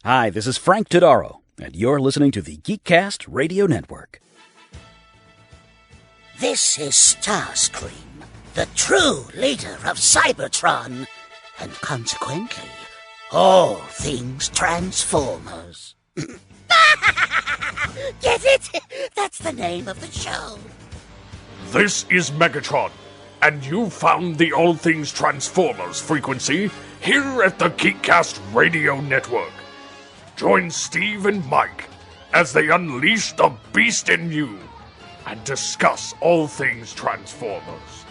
Hi, this is Frank Todaro, and you're listening to the Geekcast Radio Network. This is Starscream, the true leader of Cybertron, and consequently, all things Transformers. Get it? That's the name of the show. This is Megatron, and you found the All Things Transformers frequency here at the Geekcast Radio Network. Join Steve and Mike as they unleash the beast in you and discuss all things Transformers.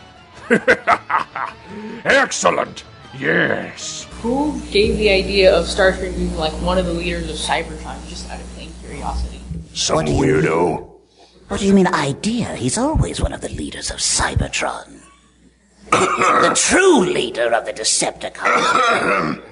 Excellent! Yes! Who gave the idea of Starscream being like one of the leaders of Cybertron, just out of plain curiosity? Some weirdo. What do you mean idea? He's always one of the leaders of Cybertron. The true leader of the Decepticons.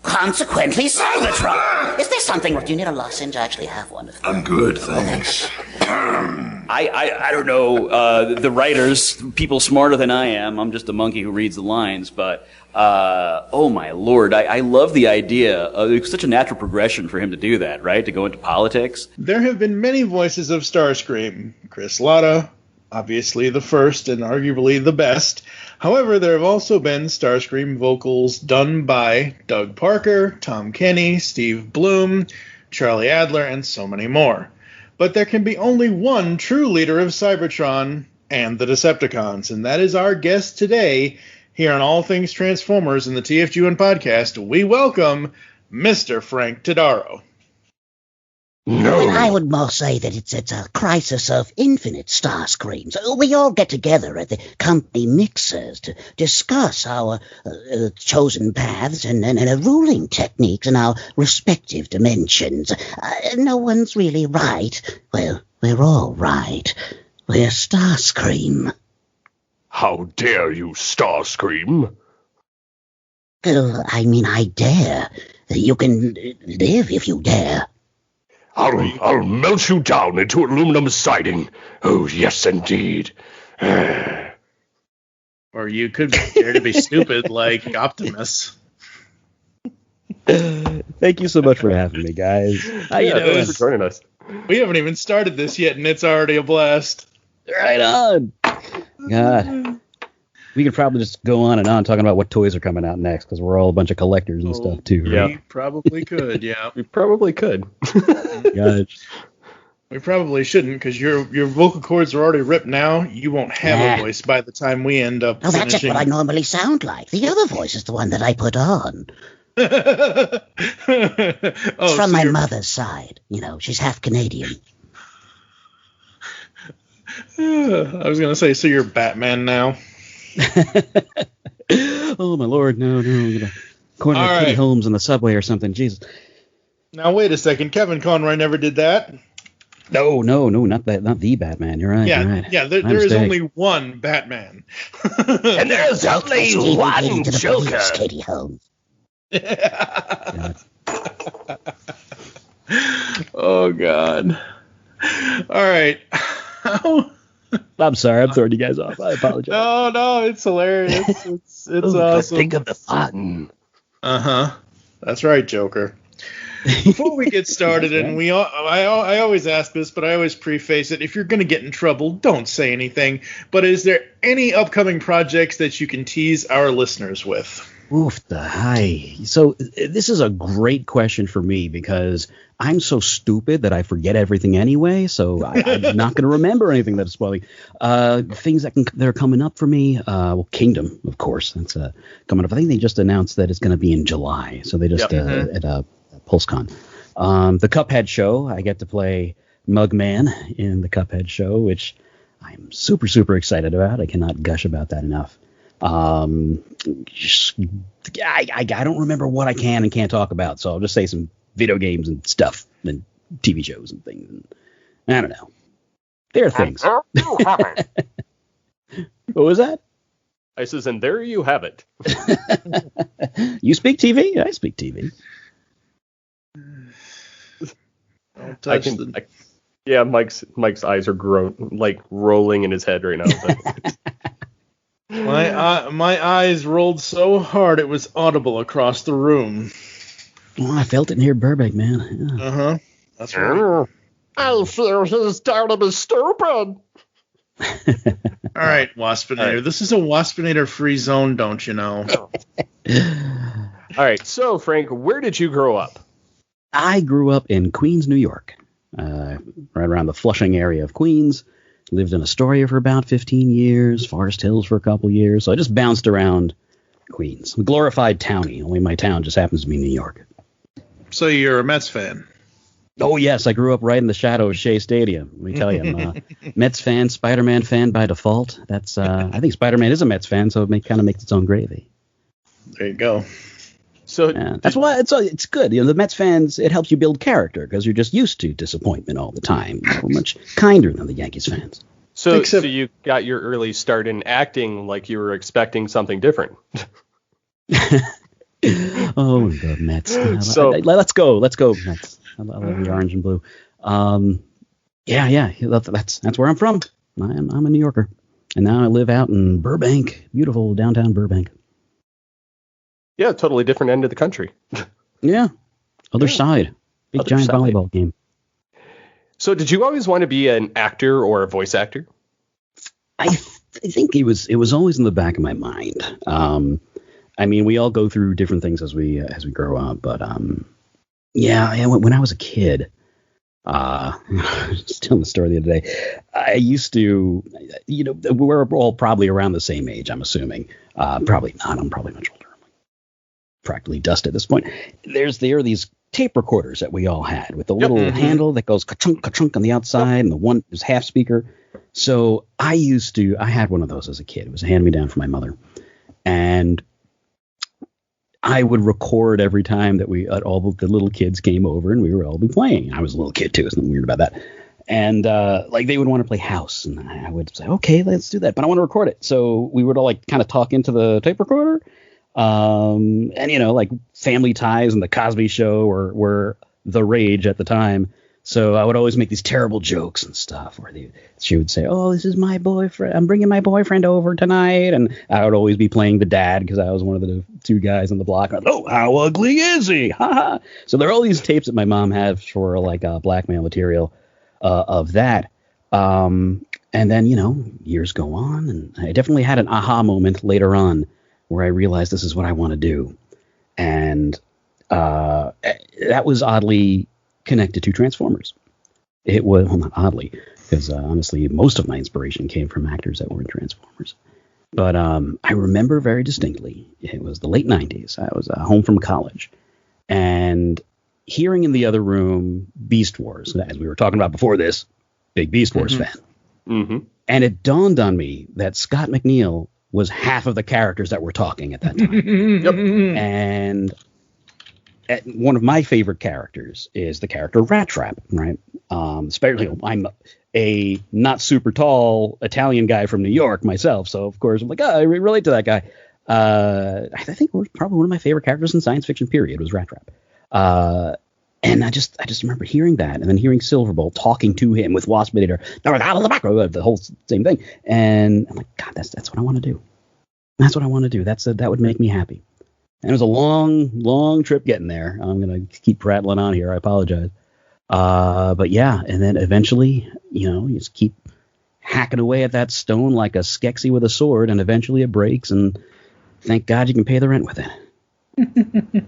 Consequently, Cybertron. Is there something where you need a lozenge? I actually have one. I'm good, thanks. I don't know, the writers, people smarter than I am. I'm just a monkey who reads the lines, but, oh my lord, I love the idea. It's such a natural progression for him to do that, right? To go into politics. There have been many voices of Starscream. Chris Latta, obviously the first and arguably the best. However, there have also been Starscream vocals done by Doug Parker, Tom Kenny, Steve Bloom, Charlie Adler, and so many more. But there can be only one true leader of Cybertron and the Decepticons, and that is our guest today here on All Things Transformers in the TFG1 podcast. We welcome Mr. Frank Todaro. No. I would more say that it's a crisis of infinite Starscreams. We all get together at the company mixers to discuss our chosen paths and ruling techniques in our respective dimensions. No one's really right. Well, we're all right. We're Starscream. How dare you, Starscream? I dare. You can live if you dare. I'll melt you down into aluminum siding. Oh, yes, indeed. Or you could dare to be stupid like Optimus. Thank you so much for having me, guys. How you doing? Thanks for joining us. We haven't even started this yet, and it's already a blast. Right on. God. We could probably just go on and on talking about what toys are coming out next, because we're all a bunch of collectors and stuff, too. Right? Yeah, we probably could, yeah. We probably could. God. We probably shouldn't, because your vocal cords are already ripped now. You won't have a voice by the time we end up finishing. That's just what I normally sound like. The other voice is the one that I put on. It's from my mother's side. You know, she's half Canadian. I was going to say, so you're Batman now? Oh, my lord, no. I'm going to corner Katie Holmes in the subway or something. Jesus. Now, wait a second. Kevin Conroy never did that. No, not the Batman. You're right. Yeah, you're right. Yeah. There is only one Batman, and there's only one Joker. Katie Holmes. Oh God. All right. I'm sorry. I'm throwing you guys off. I apologize. No, it's hilarious. It's awesome. Think of the fun. That's right, Joker. Before we get started, and I always ask this, but I always preface it. If you're going to get in trouble, don't say anything. But is there any upcoming projects that you can tease our listeners with? Oof, the high. So this is a great question for me because I'm so stupid that I forget everything anyway. So I'm not going to remember anything that's spoiling. Things that are coming up for me. Well, Kingdom, of course, that's coming up. I think they just announced that it's going to be in July. So they just at PulseCon. The Cuphead show. I get to play Mugman in the Cuphead show, which I'm super, super excited about. I cannot gush about that enough. I don't remember what I can and can't talk about, so I'll just say some video games and stuff and TV shows and things. And I don't know. There are things. And there you have it. What was that? I says, and there you have it. You speak TV? I speak TV. Yeah, Mike's eyes are rolling in his head right now. My eyes rolled so hard it was audible across the room. Oh, I felt it near Burbank, man. Yeah. Uh-huh. That's right. I feel he's down to be stupid. All right, Waspinator. All right. This is a Waspinator-free zone, don't you know? All right, so Frank, where did you grow up? I grew up in Queens, New York, right around the Flushing area of Queens. Lived in Astoria for about 15 years, Forest Hills for a couple years. So I just bounced around Queens. I'm a glorified townie, only my town just happens to be New York. So you're a Mets fan. Oh, yes, I grew up right in the shadow of Shea Stadium. Let me tell you, I'm a Mets fan, Spider-Man fan by default. That's I think Spider-Man is a Mets fan, so it kind of makes its own gravy. There you go. So that's why it's good. The Mets fans, it helps you build character because you're just used to disappointment all the time. You're much kinder than the Yankees fans. So you got your early start in acting like you were expecting something different. Oh, the Mets. Let's go, Mets. I love the orange and blue. That's where I'm from. I'm a New Yorker, and now I live out in Burbank, beautiful downtown Burbank. Yeah, totally different end of the country. Yeah, other side, big giant volleyball game. So, did you always want to be an actor or a voice actor? I think it was always in the back of my mind. I mean, we all go through different things as we grow up, but when I was a kid, just telling the story the other day, I used to, we're all probably around the same age, I'm assuming. Probably not. I'm probably much older. I'm practically dust at this point. There are these tape recorders that we all had with the little handle that goes ka-chunk, ka-chunk on the outside, and the one is half speaker. So I had one of those as a kid. It was a hand-me-down from my mother. And I would record every time that all the little kids came over and we would all be playing. I was a little kid too. There's nothing weird about that. And they would want to play house, and I would say, okay, let's do that, but I want to record it. So we would all kind of talk into the tape recorder, and Family Ties and the Cosby Show were the rage at the time. So I would always make these terrible jokes and stuff where she would say, oh, this is my boyfriend. I'm bringing my boyfriend over tonight. And I would always be playing the dad because I was one of the two guys on the block. Oh, how ugly is he? Ha ha. So there are all these tapes that my mom had for blackmail material of that. And then, years go on. And I definitely had an aha moment later on where I realized this is what I want to do. And that was oddly connected to Transformers. It was, well, not oddly, because honestly, most of my inspiration came from actors that were in Transformers. But I remember very distinctly, it was the late 90s. I was home from college, and hearing in the other room Beast Wars, as we were talking about before this, big Beast Wars fan. Mm-hmm. And it dawned on me that Scott McNeil was half of the characters that were talking at that time. Yep. And one of my favorite characters is the character Rat Trap, right? Especially, I'm a not super tall Italian guy from New York myself, so of course I'm like, I relate to that guy. I think it was probably one of my favorite characters in science fiction. Period was Rat Trap, and I just remember hearing that, and then hearing Silverbolt talking to him with Waspinator, the whole same thing, and I'm like, God, that's what I want to do. That's what I want to do. That would make me happy. And it was a long, long trip getting there. I'm going to keep prattling on here. I apologize. But yeah, and then eventually, you just keep hacking away at that stone like a Skeksis with a sword, and eventually it breaks, and thank God you can pay the rent with it.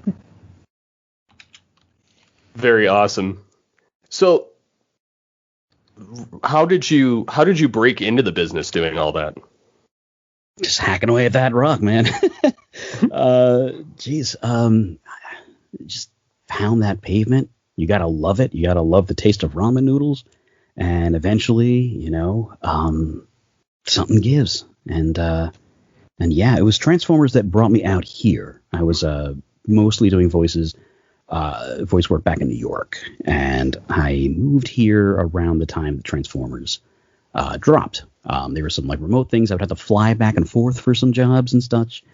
Very awesome. So how did you break into the business doing all that? Just hacking away at that rock, man. Just pound that pavement. You got to love it. You got to love the taste of ramen noodles. And eventually, something gives. And yeah, it was Transformers that brought me out here. I was mostly doing voice work back in New York. And I moved here around the time the Transformers dropped. There were some remote things. I would have to fly back and forth for some jobs and such.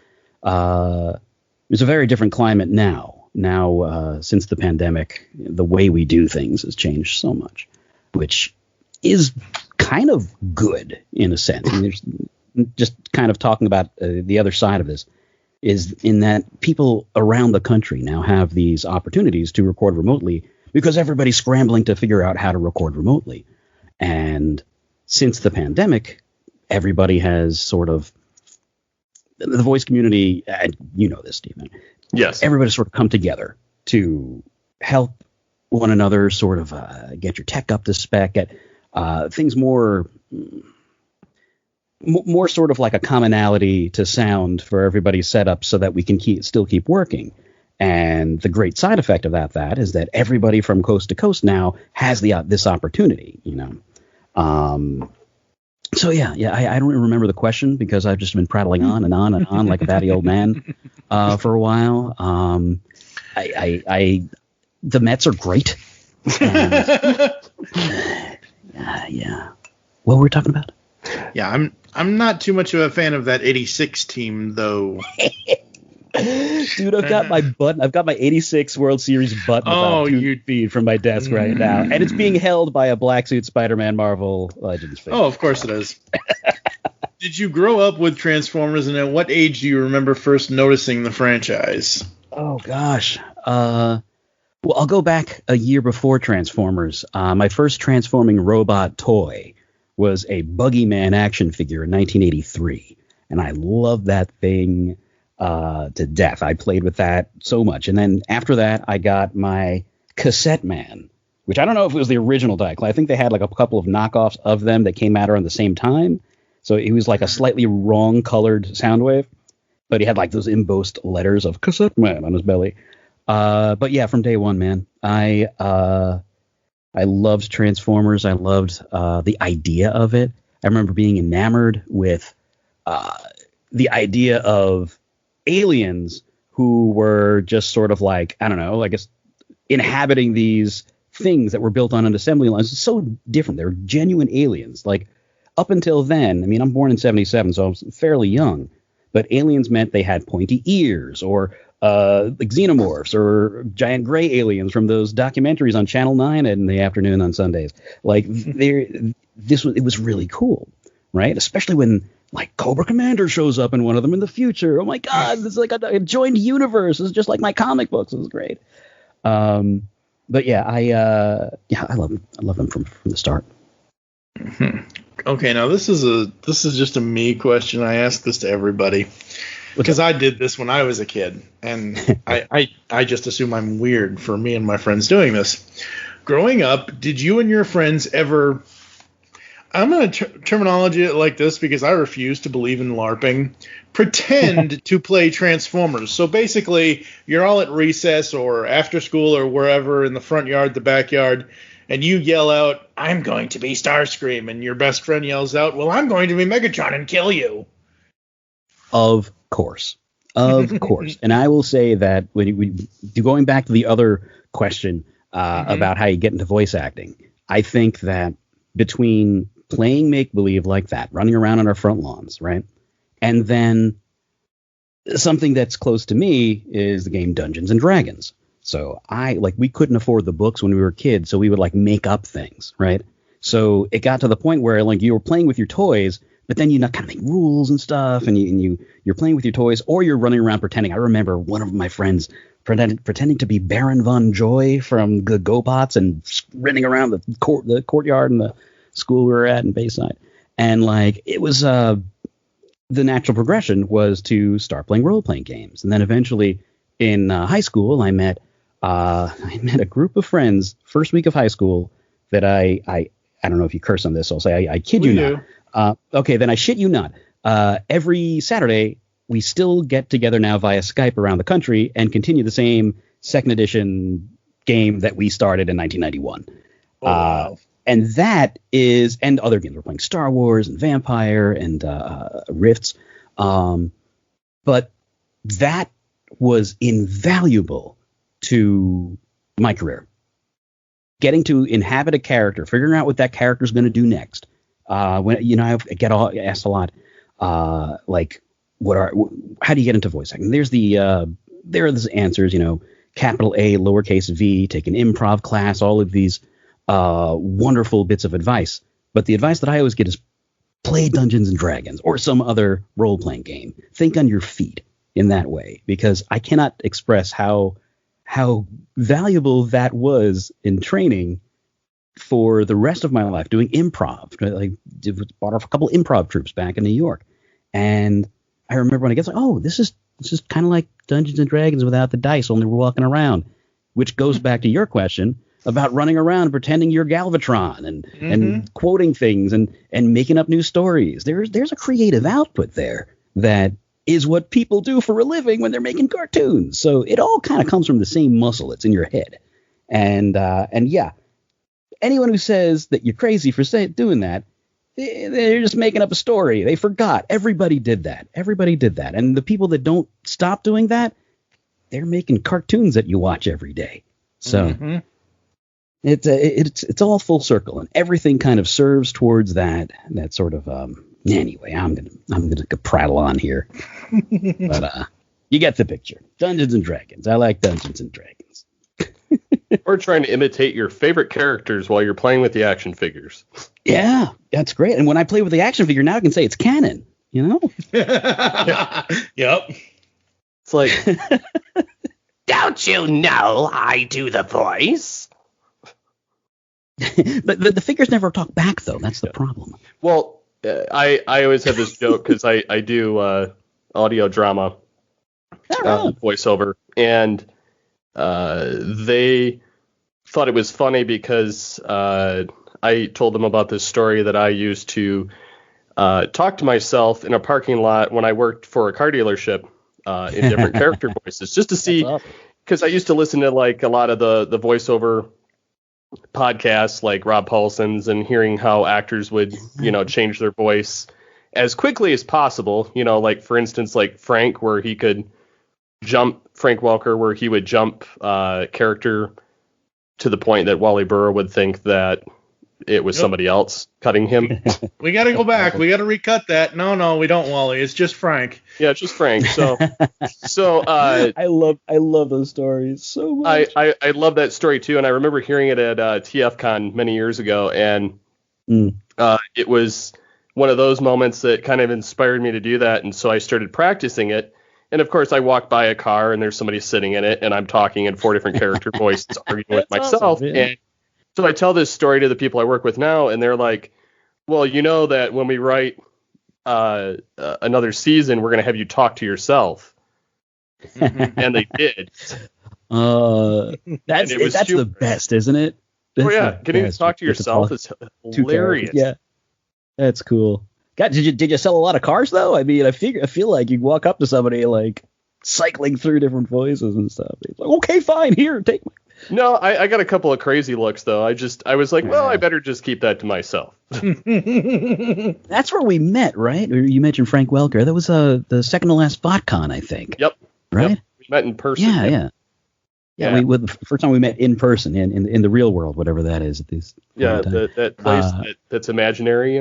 It's a very different climate now. Now, since the pandemic, the way we do things has changed so much, which is kind of good in a sense. I mean, there's just kind of talking about the other side of this. is in that people around the country now have these opportunities to record remotely because everybody's scrambling to figure out how to record remotely. And since the pandemic, everybody has sort of, the voice community, and you know this, Stephen. Yes. Everybody's sort of come together to help one another sort of get your tech up to spec, get things more sort of like a commonality to sound for everybody's setup so that we can still keep working. And the great side effect of that is that everybody from coast to coast now has this opportunity, you know. So I don't remember the question because I've just been prattling on and on and on like a batty old man for a while. The Mets are great. And, yeah. What were we talking about? Yeah, I'm not too much of a fan of that '86 team though. Dude, I've got my '86 World Series button about 2 feet from my desk right now, and it's being held by a black suit Spider-Man Marvel Legends fan. Oh, of course it is. Did you grow up with Transformers, and at what age do you remember first noticing the franchise? Oh gosh. Well, I'll go back a year before Transformers. My first transforming robot toy was a Buggy-Man action figure in 1983, and I loved that thing to death. I played with that so much. And then after that, I got my Cassette Man, which I don't know if it was the original Dieclone. I think they had like a couple of knockoffs of them that came out around the same time. So it was like a slightly wrong colored Soundwave, but he had like those embossed letters of Cassette Man on his belly. But yeah, from day one, man, I loved Transformers. I loved the idea of it. I remember being enamored with the idea of aliens who were just sort of like, I don't know, I guess inhabiting these things that were built on an assembly line. It's so different. They're genuine aliens. Like up until then, I mean, I'm born in 1977, so I was fairly young, but aliens meant they had pointy ears or like xenomorphs or giant gray aliens from those documentaries on Channel 9 in the afternoon on Sundays. Like it was really cool, right? Especially when like Cobra Commander shows up in one of them in the future. Oh my God, this is like a joined universe. It's just like my comic books. It was great. But yeah, I love them from the start. Mm-hmm. Okay, now this is just a me question. I ask this to everybody because I did this when I was a kid, and I just assume I'm weird for me and my friends doing this. Growing up, did you and your friends ever? I'm going to terminology it like this because I refuse to believe in LARPing. Pretend to play Transformers. So basically, you're all at recess or after school or wherever in the front yard, the backyard, and you yell out, "I'm going to be Starscream," and your best friend yells out, "Well, I'm going to be Megatron and kill you." Of course. And I will say that when going back to the other question about how you get into voice acting, I think that between playing make-believe like that, running around on our front lawns, right? And then something that's close to me is the game Dungeons and Dragons. So we couldn't afford the books when we were kids, so we would like make up things, right? So it got to the point where like you were playing with your toys, but then you kind of make rules and stuff, and you're playing with your toys, or you're running around pretending. I remember one of my friends pretending to be Baron Von Joy from the GoBots and running around the courtyard and the school we were at in Bayside. And like it was the natural progression was to start playing role-playing games. And then eventually in high school, I met a group of friends first week of high school that I don't know if you curse on this, so I'll say I kid you not. Okay, then I shit you not. Every Saturday, we still get together now via Skype around the country and continue the same second edition game that we started in 1991. Oh, wow. And that is, and other games. We're playing Star Wars and Vampire and Rifts. But that was invaluable to my career. Getting to inhabit a character, figuring out what that character is going to do next. When I get asked a lot, like, how do you get into voice acting? There are the answers, capital A, lowercase v, take an improv class, all of these wonderful bits of advice. But the advice that I always get is play Dungeons and Dragons or some other role-playing game. Think on your feet. in that way, because I cannot express how valuable that was in training for the rest of my life doing improv. Like, bought off a couple improv troops back in New York, and I remember when I get like, oh, this is kind of like Dungeons and Dragons without the dice, only we're walking around, which goes back to your question about running around pretending you're Galvatron and quoting things and making up new stories. There's a creative output there that is what people do for a living when they're making cartoons. So it all kind of comes from the same muscle that's in your head. And yeah, anyone who says that you're crazy for doing that, they're just making up a story. They forgot. Everybody did that. And the people that don't stop doing that, they're making cartoons that you watch every day. So it's all full circle, and everything kind of serves towards that sort of anyway, I'm gonna prattle on here. But you get the picture. Dungeons and Dragons. I like Dungeons and Dragons. Or trying to imitate your favorite characters while you're playing with the action figures. Yeah, that's great. And when I play with the action figure now, I can say it's canon, you know? Yep. It's like, Don't you know I do the voice? But the figures never talk back, though. That's the problem. well, I always have this joke because I do audio drama voiceover, and they thought it was funny because I told them about this story that I used to talk to myself in a parking lot when I worked for a car dealership in different character voices, just to see, because I used to listen to like a lot of the voiceover podcasts like Rob Paulson's, and hearing how actors would, change their voice as quickly as possible. Like for instance, like Frank Welker, where he would jump character to the point that Wally Burr would think that it was somebody else cutting him. We got to go back. We got to recut that. No, we don't, Wally. It's just Frank. Yeah, it's just Frank. So I love those stories so much. I love that story too, and I remember hearing it at TFCon many years ago, and it was one of those moments that kind of inspired me to do that, and so I started practicing it. And of course, I walk by a car and there's somebody sitting in it, and I'm talking in 4 different character voices, arguing with myself. Awesome, and so I tell this story to the people I work with now, and they're like, well, you know that when we write another season, we're going to have you talk to yourself. And they did. That's the best, isn't it? Oh, yeah. Getting to talk to yourself is hilarious. Yeah. That's cool. God, did you sell a lot of cars, though? I mean, I feel like you walk up to somebody, like, cycling through different voices and stuff. It's like, okay, fine, here, take my... No, I got a couple of crazy looks, though. I was like, well, I better just keep that to myself. That's where we met, right? You mentioned Frank Welker. That was the second to last BotCon, I think. Yep. Right? Yep. We met in person. Yeah. The first time we met in person, in the real world, whatever that is. That place that's imaginary,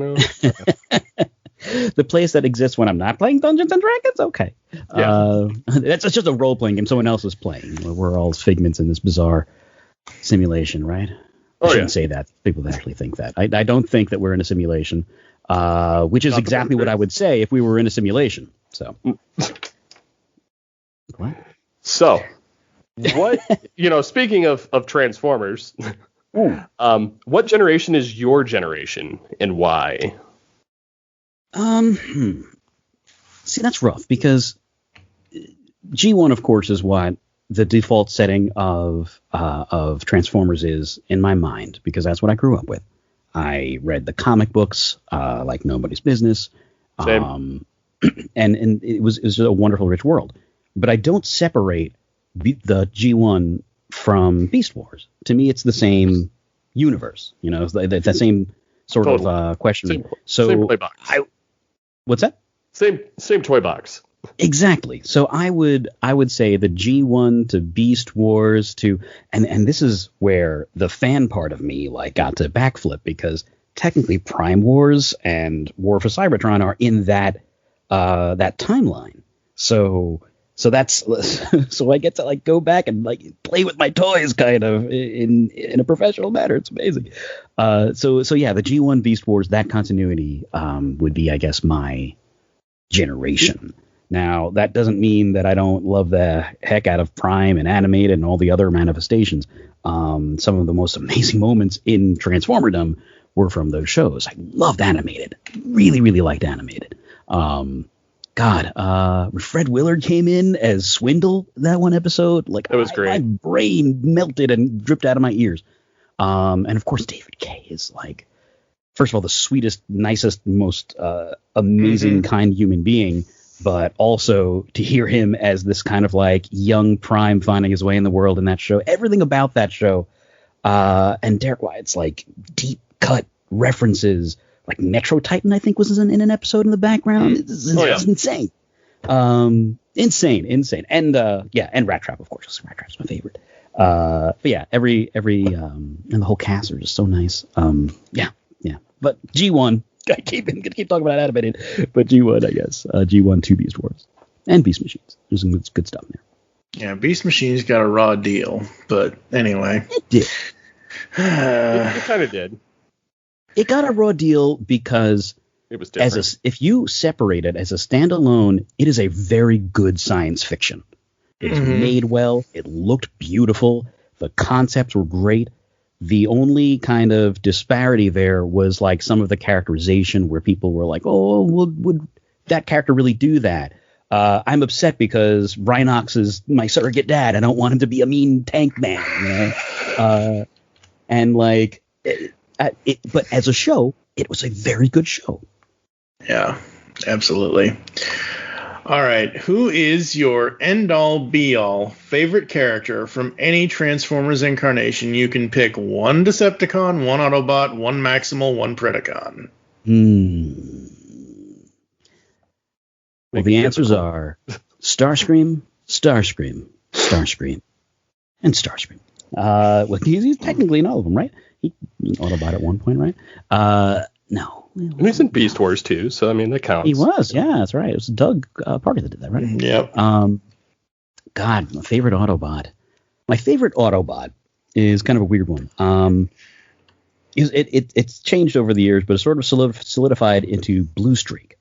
The place that exists when I'm not playing Dungeons and Dragons? Okay. Yeah. It's just a role-playing game someone else is playing. We're all figments in this bizarre simulation, right? I shouldn't say that. People that actually think that. I don't think that we're in a simulation, which is exactly what I would say if we were in a simulation. So. What? So, what, speaking of Transformers, what generation is your generation and why? See, that's rough because G1, of course, is what the default setting of Transformers is in my mind, because that's what I grew up with. I read the comic books like nobody's business. Same. And it was a wonderful, rich world. But I don't separate the G1 from Beast Wars. To me, it's the same universe. It's the same sort of question. Same toy box. What's that? Same toy box. Exactly. So I would say the G1 to Beast Wars to and this is where the fan part of me got to backflip, because technically Prime Wars and War for Cybertron are in that timeline. So that's so I get to go back and play with my toys kind of in a professional manner. It's amazing. So yeah, the G1 Beast Wars, that continuity would be, I guess, my generation. Now, that doesn't mean that I don't love the heck out of Prime and Animated and all the other manifestations. Some of the most amazing moments in Transformerdom were from those shows. I loved Animated. Really, really liked Animated. When Fred Willard came in as Swindle, that one episode, like, that was great. My brain melted and dripped out of my ears. And of course, David Kaye is like, first of all, the sweetest, nicest, most amazing, kind human being. But also to hear him as this kind of like young Prime finding his way in the world in that show, everything about that show, and Derek Wyatt's like deep cut references, like Metro Titan, I think was in an episode in the background. It's insane, insane, and and Rat Trap, of course. Rat Trap's my favorite. But yeah, every and the whole cast are just so nice. But G1. I'm gonna keep talking about Animated, but G1, I guess. G1, 2 Beast Wars. And Beast Machines. There's some good stuff in there. Yeah, Beast Machines got a raw deal, but anyway. It did. It kind of did. It got a raw deal because it was different. If you separate it as a standalone, it is a very good science fiction. It's made well. It looked beautiful. The concepts were great. The only kind of disparity there was like some of the characterization where people were like, oh, would that character really do that? I'm upset because Rhinox is my surrogate dad. I don't want him to be a mean tank man. You know? But as a show, it was a very good show. Yeah, absolutely. All right, who is your end-all, be-all favorite character from any Transformers incarnation? You can pick one Decepticon, one Autobot, one Maximal, one Predacon. Well, the answers are Starscream, Starscream, Starscream, and Starscream. Well, he's technically in all of them, right? He was an Autobot at one point, right? No. He's in Beast Wars too, so I mean that counts. He was, yeah, that's right. It was Doug Parker that did that, right? Yep. God, my favorite Autobot. My favorite Autobot is kind of a weird one. It's changed over the years, but it's sort of solidified into Blue Streak.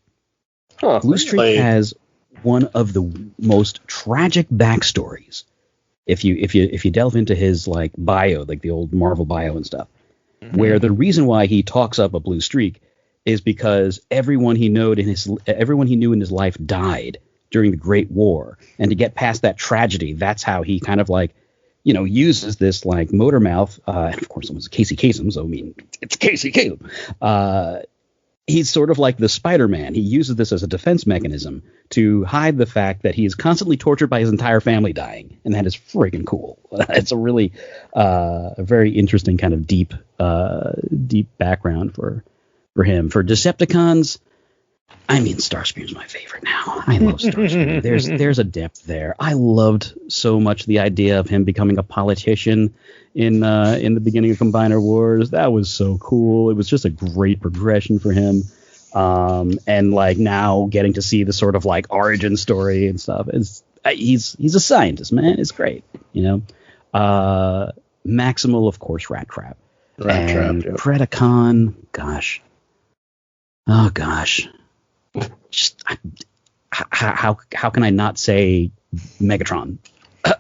Huh, Blue Streak has one of the most tragic backstories. If you delve into his like bio, like the old Marvel bio and stuff, where the reason why he talks up a Blue Streak is because everyone he knew in his life died during the Great War, and to get past that tragedy, that's how he kind of like, uses this like motor mouth. And of course, it was Casey Kasem, so I mean, it's Casey Kasem. He's sort of like the Spider-Man. He uses this as a defense mechanism to hide the fact that he is constantly tortured by his entire family dying, and that is freaking cool. It's a really a very interesting kind of deep background for him. For Decepticons, I mean, Starscream's my favorite now. I love Starscream. There's a depth there. I loved so much the idea of him becoming a politician in the beginning of Combiner Wars. That was so cool. It was just a great progression for him. And like now getting to see the sort of like origin story and stuff. He's a scientist, man. It's great, Maximal, of course, Rat Trap. And yep. Predacon, gosh. Oh gosh. Just how can I not say Megatron?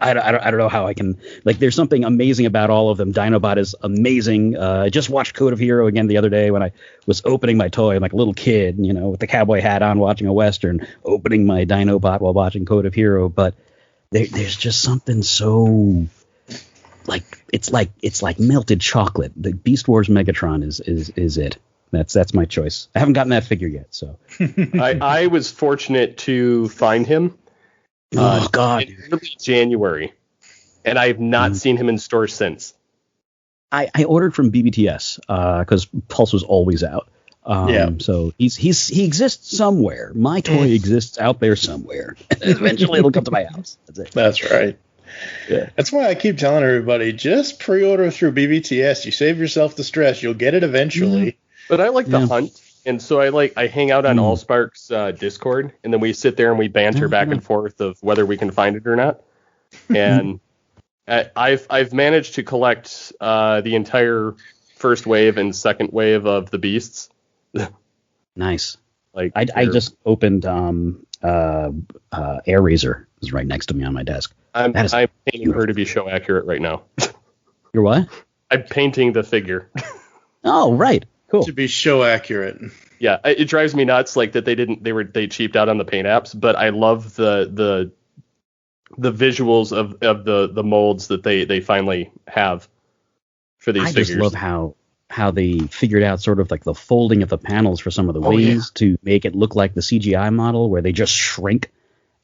I don't know how I can. Like, there's something amazing about all of them. Dinobot is amazing. I just watched Code of Hero again the other day when I was opening my toy. I'm like a little kid, with the cowboy hat on, watching a Western, opening my Dinobot while watching Code of Hero. But there's just something so it's like melted chocolate. The Beast Wars Megatron is it. That's my choice. I haven't gotten that figure yet, so. I was fortunate to find him. In early January, and I have not seen him in stores since. I ordered from BBTS because Pulse was always out. So he exists somewhere. My toy exists out there somewhere. Eventually, it'll come to my house. That's it. That's right. Yeah. That's why I keep telling everybody, just pre-order through BBTS. You save yourself the stress. You'll get it eventually. But I like the hunt. And so I hang out on AllSpark's Discord, and then we sit there and we banter back and forth of whether we can find it or not. And I've managed to collect the entire first wave and second wave of the beasts. Nice. Like I just opened Air Razor is right next to me on my desk. I'm painting her to be show accurate right now. You're what? I'm painting the figure. Oh, right. Cool. To be show accurate. Yeah, it drives me nuts like that they cheaped out on the paint apps, but I love the visuals of the molds that they finally have for these figures. I just love how they figured out sort of like the folding of the panels for some of the wings to make it look like the CGI model where they just shrink.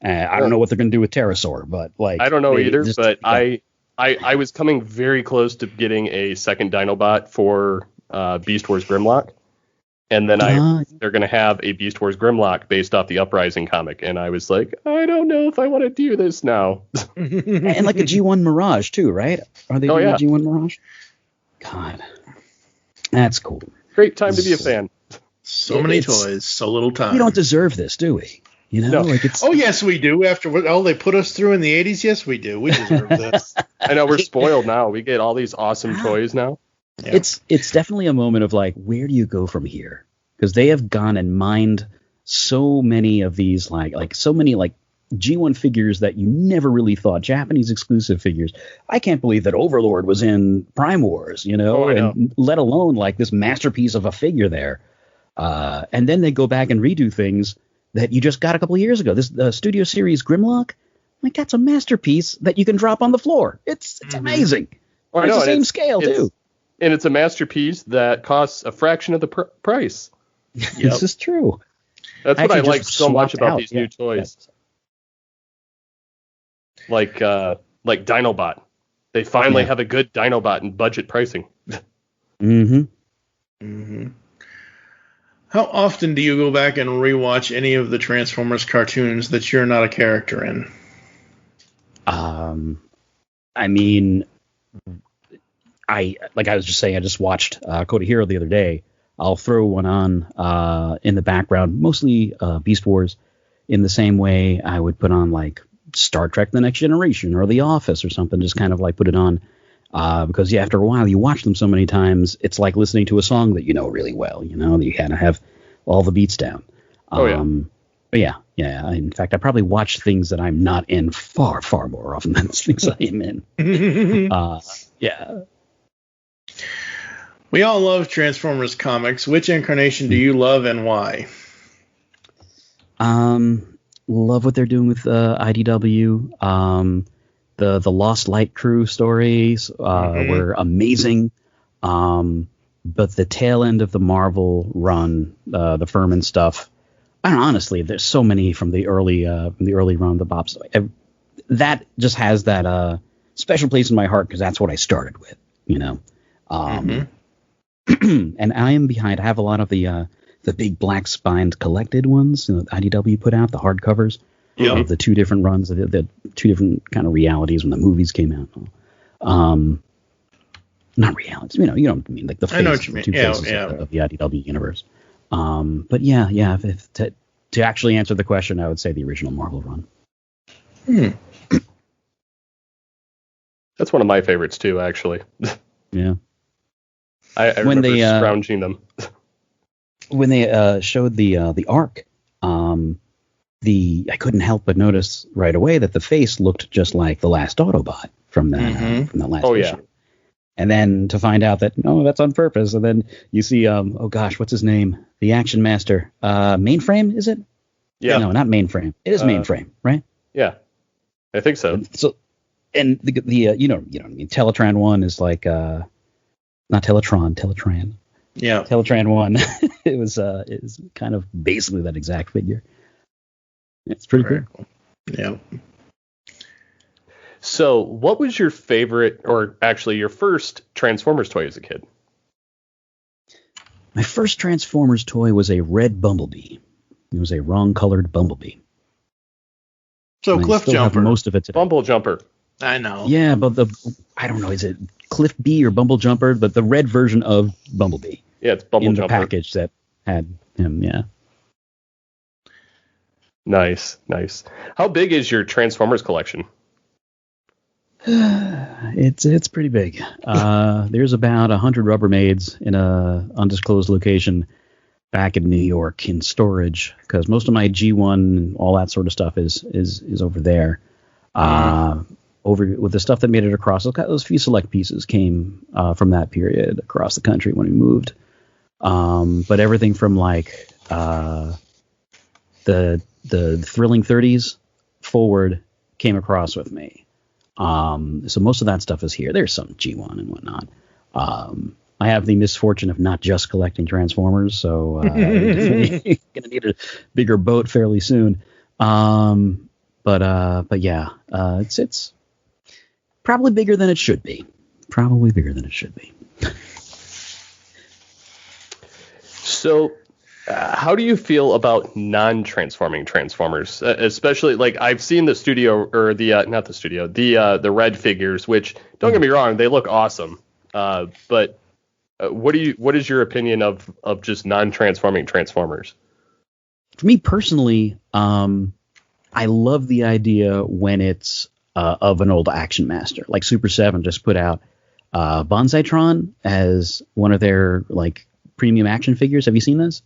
I don't know what they're going to do with Pterosaur, but like I don't know either. But I was coming very close to getting a second Dinobot for Beast Wars Grimlock, and then they're going to have a Beast Wars Grimlock based off the Uprising comic, and I was like, I don't know if I want to do this now. And like a G1 Mirage too, right? Are they doing a G1 Mirage? God, that's cool. Great time to be a fan. So many toys, so little time. We don't deserve this, do we? You know, like it's. Oh yes, we do. After what they put us through in the '80s, yes, we do. We deserve this. I know we're spoiled now. We get all these awesome toys now. Yeah. It's definitely a moment of like, where do you go from here? Because they have gone and mined so many of these like so many like G1 figures that you never really thought, Japanese exclusive figures. I can't believe that Overlord was in Prime Wars, you know, and let alone like this masterpiece of a figure there. And then they go back and redo things that you just got a couple of years ago. This Studio Series Grimlock, like that's a masterpiece that you can drop on the floor. It's amazing. Well, it's the same scale too. And it's a masterpiece that costs a fraction of the price. This is true. That's what I like so much about these new toys. Like Dinobot. They finally have a good Dinobot in budget pricing. How often do you go back and rewatch any of the Transformers cartoons that you're not a character in? I mean, I was just saying, I just watched Code of Hero the other day. I'll throw one on in the background, mostly Beast Wars, in the same way I would put on like Star Trek The Next Generation or The Office or something, just kind of like put it on. Because after a while you watch them so many times, it's like listening to a song that you know really well, you know, that you kind of have all the beats down. But yeah. In fact, I probably watch things that I'm not in far, far more often than things I am in. We all love Transformers comics. Which incarnation do you love and why? Love what they're doing with IDW. The Lost Light Crew stories were amazing. But the tail end of the Marvel run, the Furman stuff, I don't know, honestly, there's so many from the early run, the Bob's. That just has that special place in my heart because that's what I started with, you know. And I am behind. I have a lot of the big black spined collected ones, you know, IDW put out, the hardcovers. Of the two different runs, the two different kind of realities when the movies came out. Not realities, you know what I mean, like the phases, I know what you mean. Two phases of the IDW universe. But to actually answer the question, I would say the original Marvel run. That's one of my favorites too, actually. Yeah. I remember scrounging them. When they showed the Ark, I couldn't help but notice right away that the face looked just like the last Autobot from that last issue. And then to find out that no, that's on purpose. And then you see, what's his name? The Action Master, Mainframe, is it? Yeah. No, not Mainframe. It is Mainframe, right? Yeah, I think so. And the you know what I mean. Teletran 1 is like not Teletran, Teletran. Yeah. Teletran 1. It was kind of basically that exact figure. It's pretty cool. Yeah. So, what was your favorite, or actually your first Transformers toy as a kid? My first Transformers toy was a red Bumblebee. It was a wrong-colored Bumblebee. So, Cliff Jumper. Most of it today. Bumble Jumper. I know. Yeah, but I don't know, is it Cliff B or Bumble Jumper? But the red version of Bumblebee. Yeah, it's Bumble Jumper. In the package that had him, yeah. Nice. How big is your Transformers collection? It's pretty big. There's about 100 Rubbermaids in a undisclosed location. back in New York in storage because most of my G1 and all that sort of stuff is over there. Over with the stuff that made it across, those few select pieces came from that period across the country when we moved. But everything from like the Thrilling 30s forward came across with me. So most of that stuff is here. There's some G1 and whatnot. I have the misfortune of not just collecting Transformers, so I'm definitely gonna need a bigger boat fairly soon. But yeah, it's probably bigger than it should be. Probably bigger than it should be. So, how do you feel about non-transforming Transformers? Especially, like, I've seen the studio, or the, not the studio, the red figures, which, don't get me wrong, they look awesome. But what is your opinion of just non-transforming Transformers? For me personally, I love the idea when it's of an old Action Master. Like Super 7 just put out Bonsaitron as one of their, like, premium action figures. Have you seen this?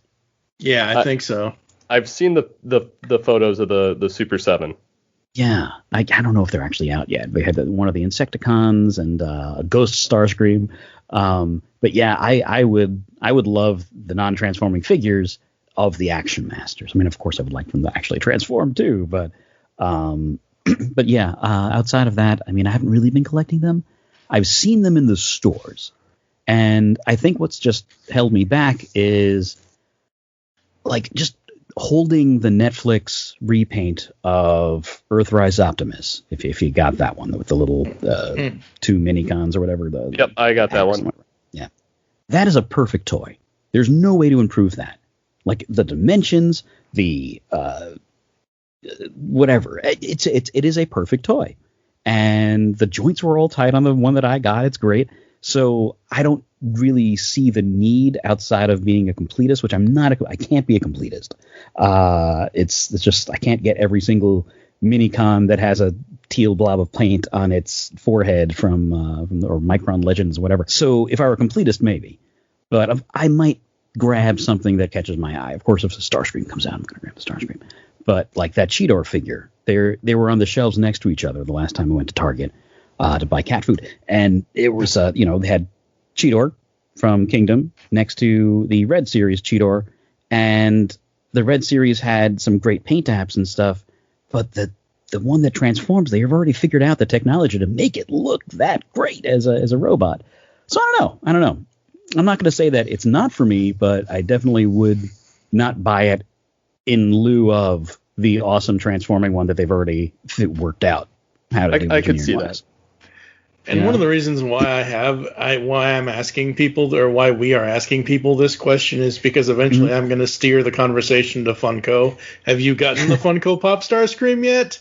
Yeah, I think so. I've seen the photos of the Super 7. Yeah, I don't know if they're actually out yet. They had one of the Insecticons and a Ghost Starscream. But yeah, I would love the non-transforming figures of the Action Masters. I mean, of course, I would like them to actually transform too. But but yeah, outside of that, I mean, I haven't really been collecting them. I've seen them in the stores, and I think what's just held me back is like just holding the Netflix repaint of Earthrise Optimus, if you got that one with the little 2 minicons or whatever. Yep, I got that one. Yeah, that is a perfect toy. There's no way to improve that. Like the dimensions, the whatever. It is a perfect toy, and the joints were all tight on the one that I got. It's great. So I don't really see the need outside of being a completist, which I'm not. I can't be a completist. It's just I can't get every single minicon that has a teal blob of paint on its forehead from or Micron Legends, whatever. So if I were a completist, maybe, but I might grab something that catches my eye. Of course, if the Starscream comes out, I'm going to grab the Starscream. But like that Cheetor figure, they were on the shelves next to each other the last time I went to Target to buy cat food, and it was they had Cheetor from Kingdom next to the Red Series Cheetor, and the Red Series had some great paint apps and stuff, but the one that transforms, they have already figured out the technology to make it look that great as a robot. So I don't know. I'm not going to say that it's not for me, but I definitely would not buy it in lieu of the awesome transforming one that they've already worked out how to do. I could see that. And one of the reasons why why I'm asking people, or why we are asking people this question, is because eventually I'm going to steer the conversation to Funko. Have you gotten the Funko Pop Starscream yet?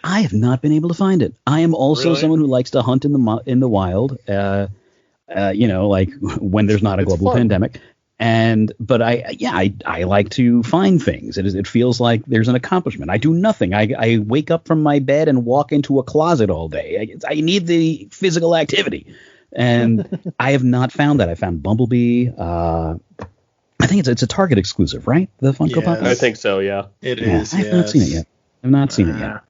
I have not been able to find it. I am also someone who likes to hunt in the wild. Like when there's not a global pandemic. But I like to find things. It feels like there's an accomplishment. I do nothing. I wake up from my bed and walk into a closet all day. I need the physical activity, and I have not found that. I found Bumblebee. I think it's a Target exclusive, right? The Funko Pop. I think so. Yeah, it is. I have not seen it yet. I've not seen it yet.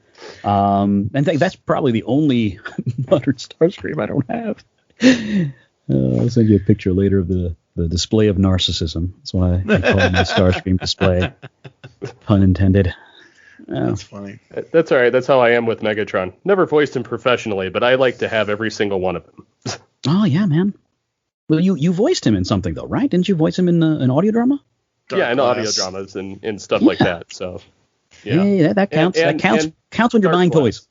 And that's probably the only modern Starscream I don't have. I'll send you a picture later of the display of narcissism. That's what I call my Starscream display. Pun intended. That's funny. That's all right. That's how I am with Megatron. Never voiced him professionally, but I like to have every single one of them. Oh, yeah, man. Well, you voiced him in something, though, right? Didn't you voice him in an audio drama? In audio dramas and stuff like that. So, yeah, that counts. That counts when you're buying toys.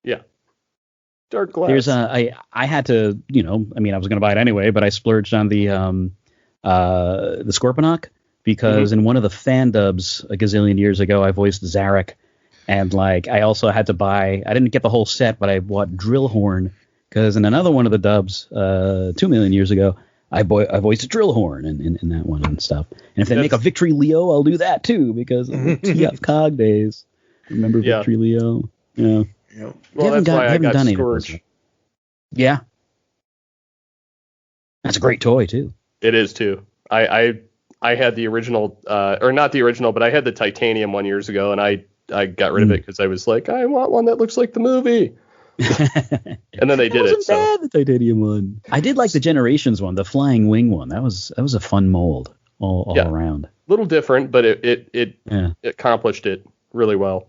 Yeah. Dark Glass. There's I had to, I was going to buy it anyway, but I splurged on the Scorponok because in one of the fan dubs a gazillion years ago, I voiced Zarek, and I also had to buy. I didn't get the whole set, but I bought Drillhorn because in another one of the dubs 2 million years ago, I voiced Drillhorn in that one and stuff. And if they make a Victory Leo, I'll do that too because of the TF Cog days. Remember Victory Leo? Yeah. Yep. Well, that's why I got Scourge. Yeah. That's a great toy, too. It is, too. I I had the original, or not the original, but I had the titanium one years ago, and I got rid of it because I was like, I want one that looks like the movie. And then they did it. So bad, the titanium one. I did like the Generations one, the flying wing one. That was a fun mold all around. A little different, but it accomplished it really well.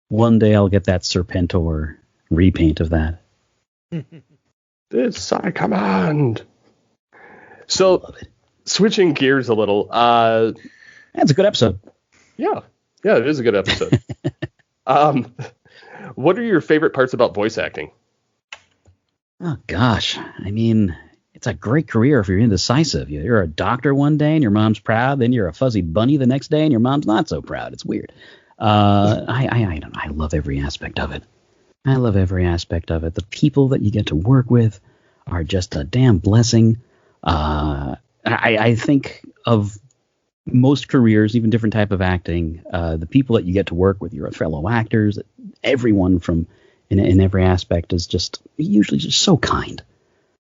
One day I'll get that Serpentor repaint of that. It's I command. So switching gears a little. That's a good episode. Yeah, it is a good episode. What are your favorite parts about voice acting? Oh, gosh. I mean, it's a great career if you're indecisive. You're a doctor one day and your mom's proud. Then you're a fuzzy bunny the next day and your mom's not so proud. It's weird. I don't know. I love every aspect of it. The people that you get to work with are just a damn blessing. I think of most careers, even different type of acting, the people that you get to work with, your fellow actors, everyone from in every aspect is just usually just so kind,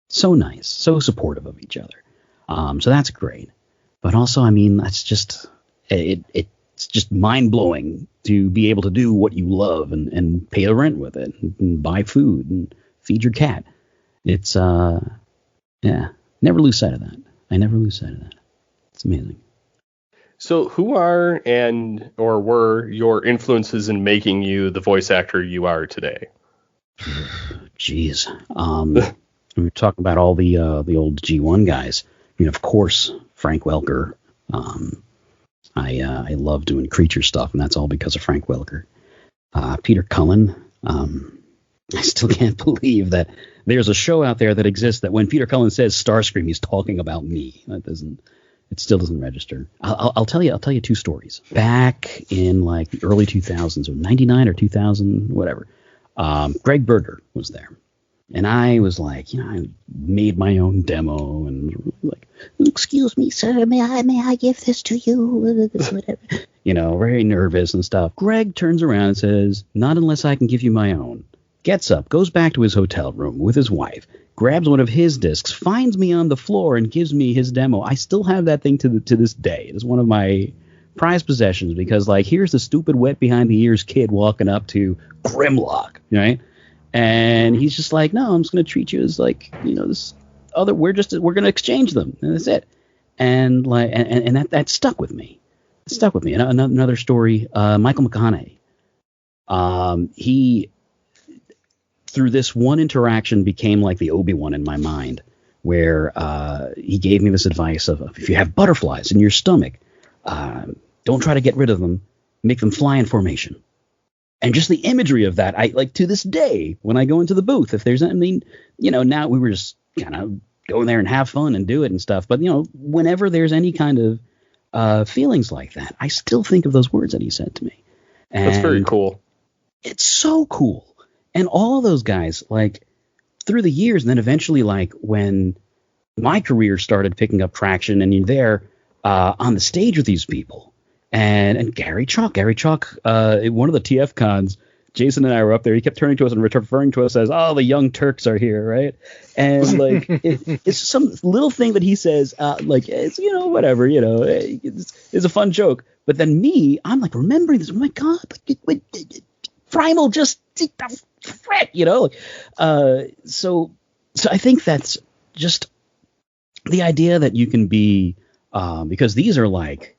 so nice, so supportive of each other. So that's great. But also, I mean, that's just it's just mind blowing to be able to do what you love and pay the rent with it and buy food and feed your cat. It's never lose sight of that. I never lose sight of that. It's amazing. So who are or were your influences in making you the voice actor you are today? Jeez. We were talking about all the old G1 guys. I mean, of course, Frank Welker. I love doing creature stuff, and that's all because of Frank Welker. Peter Cullen. I still can't believe that there's a show out there that exists that when Peter Cullen says Starscream, he's talking about me. It still doesn't register. I'll tell you two stories. Back in like the early 2000s, or 99 or 2000, whatever. Greg Berger was there. And I was like, I made my own demo and like, excuse me, sir, may I give this to you? Whatever. Very nervous and stuff. Greg turns around and says, not unless I can give you my own. Gets up, goes back to his hotel room with his wife, grabs one of his discs, finds me on the floor and gives me his demo. I still have that thing to this day. It is one of my prized possessions because, like, here's the stupid wet behind the ears kid walking up to Grimlock, right? And he's just like, no, I'm just going to treat you as like, this other, we're going to exchange them. And that's it. And like, and that stuck with me. It stuck with me. And another story, Michael McConaughey. He, through this one interaction, became like the Obi-Wan in my mind, where he gave me this advice of if you have butterflies in your stomach, don't try to get rid of them, make them fly in formation. And just the imagery of that, I like to this day when I go into the booth, if there's, now we were just kind of going there and have fun and do it and stuff. But, whenever there's any kind of feelings like that, I still think of those words that he said to me. And that's very cool. It's so cool. And all of those guys, like, through the years, and then eventually, like, when my career started picking up traction, and you're there on the stage with these people, and Gary Chalk, at one of the TF cons, Jason and I were up there. He kept turning to us and referring to us as, "Oh, the young Turks are here," right? And like, it's some little thing that he says, like, it's whatever, it's a fun joke. But then me, I'm like remembering this. Oh my God, Primal just. So I think that's just the idea that you can be, because these are like,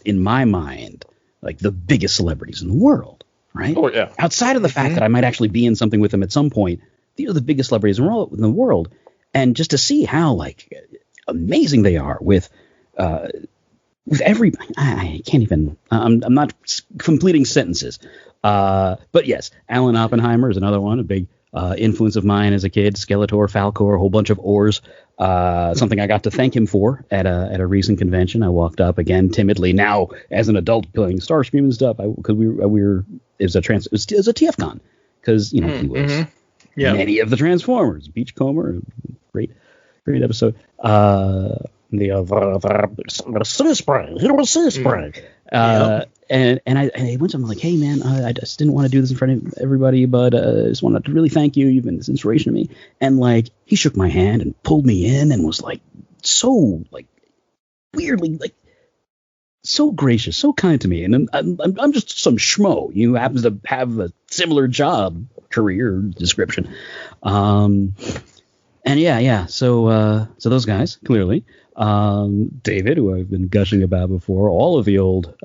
in my mind, like the biggest celebrities in the world, right? Oh yeah. Outside of the fact that I might actually be in something with them at some point, these are the biggest celebrities in the world, and just to see how like amazing they are with every, I can't even, I'm not completing sentences. But yes, Alan Oppenheimer is another one, a big influence of mine as a kid. Skeletor, Falcor, a whole bunch of ors. Something I got to thank him for at a recent convention. I walked up again timidly, now as an adult playing Starscream and stuff, because we were it was a TFCon, because he was many of the Transformers. Beachcomber, great episode. The sea spray. And I went to him like, hey man, I just didn't want to do this in front of everybody, but I just wanted to really thank you. You've been this inspiration to me. And like, he shook my hand and pulled me in and was like, so like weirdly like so gracious, so kind to me, and I'm just some schmo who happens to have a similar job career description. And yeah. So those guys clearly, David, who I've been gushing about before, all of the old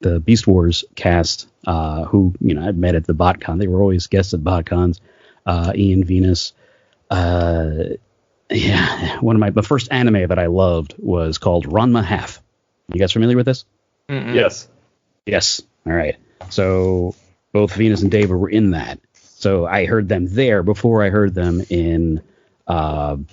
the Beast Wars cast, who I've met at the BotCon. They were always guests at BotCons. Ian Venus. One of the first anime that I loved was called Ranma Half. You guys familiar with this? Mm-mm. Yes. All right. So both Venus and David were in that. So I heard them there before I heard them in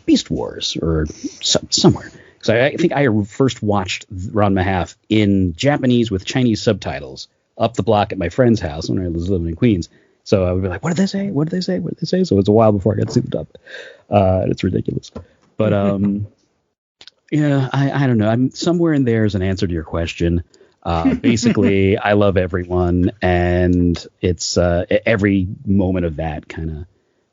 Beast Wars or somewhere. So I think I first watched Ranma Half in Japanese with Chinese subtitles up the block at my friend's house when I was living in Queens. So I would be like, what did they say? What did they say? What did they say? So it's a while before I got souped up. It's ridiculous. But I don't know. I'm somewhere in there is an answer to your question. Basically, I love everyone, and it's every moment of that kind of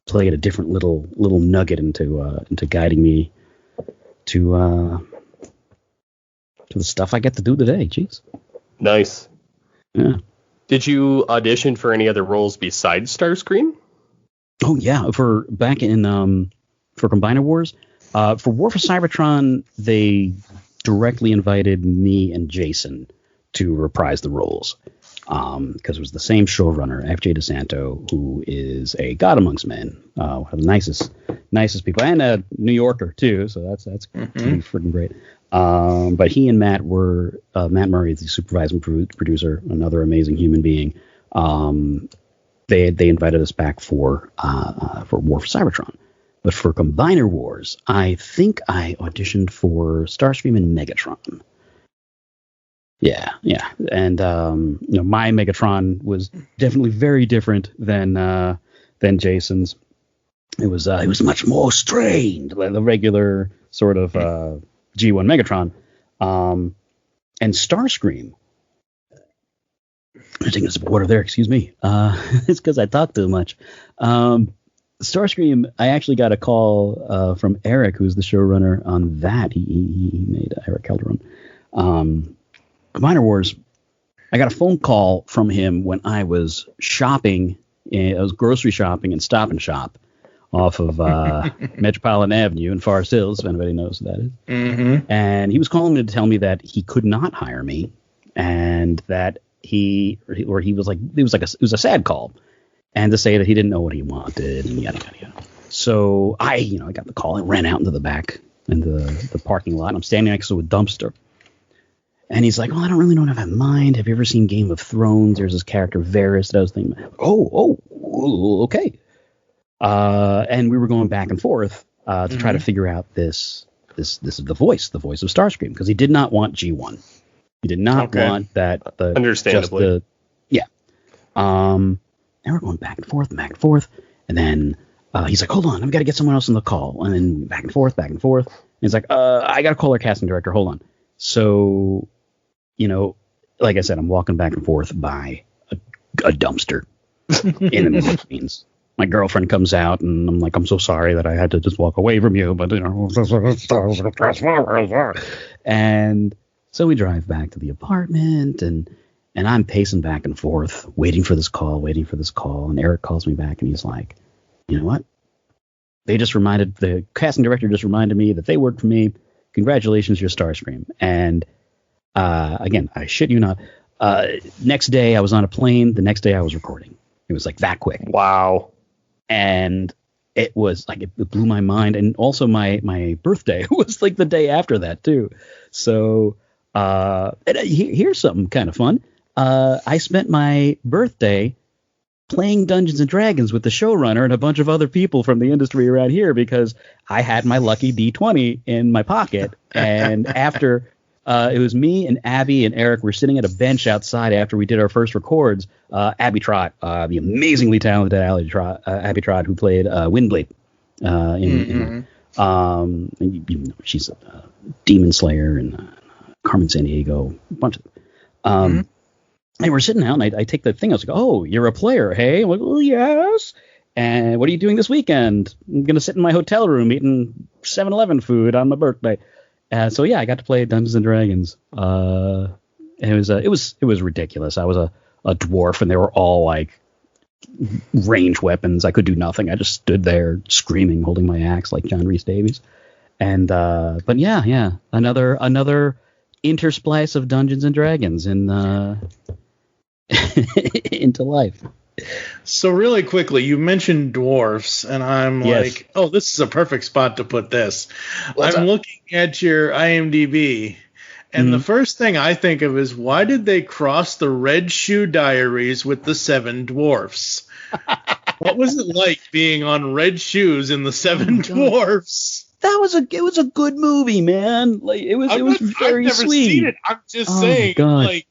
played a different little nugget into guiding me to the stuff I get to do today. Jeez. Nice. Yeah. Did you audition for any other roles besides Starscream? Oh yeah, for Combiner Wars, for War for Cybertron, they directly invited me and Jason to reprise the roles because it was the same showrunner, F.J. DeSanto, who is a god amongst men, one of the nicest people, and a New Yorker too. So that's pretty freaking great. But he and Matt were Matt Murray, the supervising producer, another amazing human being. They invited us back for War for Cybertron. But for Combiner Wars, I think I auditioned for Starscream and Megatron. Yeah. And my Megatron was definitely very different than Jason's. It was much more strained, like the regular sort of G1 Megatron. And Starscream, I'm taking a sip of water there, excuse me. It's because I talk too much. Starscream, I actually got a call from Eric, who's the showrunner on that. He made Eric Calderon. Combiner Wars, I got a phone call from him when I was shopping. I was grocery shopping and Stop and Shop off of Metropolitan Avenue in Forest Hills, if anybody knows what that is. Mm-hmm. And he was calling me to tell me that he could not hire me, and that it was a sad call, and to say that he didn't know what he wanted and yada yada yada. So I got the call and ran out into the back into the parking lot. I'm standing next to a dumpster. And he's like, "Oh, I don't really know what I have in mind. Have you ever seen Game of Thrones? There's this character Varys that I was thinking, okay." And we were going back and forth to try to figure out this is the voice of Starscream, because he did not want G1. He did not want that. Understandably. And we're going back and forth, and then he's like, "Hold on, I've got to get someone else on the call." And then back and forth. And he's like, "I got to call our casting director. Hold on." So, like I said, I'm walking back and forth by a dumpster in the middle of Queens. My girlfriend comes out, and I'm like, "I'm so sorry that I had to just walk away from you, but And so we drive back to the apartment, and I'm pacing back and forth, waiting for this call. And Eric calls me back, and he's like, "You know what? The casting director just reminded me that they worked for me. Congratulations, you're Starscream." And again, I shit you not. Next day, I was on a plane. The next day, I was recording. It was like that quick. Wow. And it was like, it blew my mind. And also my birthday was like the day after that too. So here's something kind of fun. I spent my birthday playing Dungeons and Dragons with the showrunner and a bunch of other people from the industry around here, because I had my lucky D20 in my pocket. And after it was me and Abby and Eric were sitting at a bench outside after we did our first records. Abby Trott, the amazingly talented Abby Trott, who played Windblade she's a Demon Slayer and Carmen Sandiego, a bunch of and we're sitting out, and I take the thing. I was like, "Oh, you're a player, hey?" I'm like, "Oh, yes." And what are you doing this weekend? I'm going to sit in my hotel room eating 7-Eleven food on my birthday. So yeah, I got to play Dungeons and Dragons. And it was ridiculous. I was a dwarf, and they were all like range weapons. I could do nothing. I just stood there screaming, holding my axe like John Rhys Davies. And but yeah, another intersplice of Dungeons and Dragons in into life. So really quickly, you mentioned dwarfs, and I'm like, oh, this is a perfect spot to put this. I'm looking at your IMDb, and the first thing I think of is, why did they cross the Red Shoe Diaries with the Seven Dwarfs? What was it like being on Red Shoes in the Seven Dwarfs? It was a good movie, man. Like it was very I've never sweet. seen it. I'm just saying, like,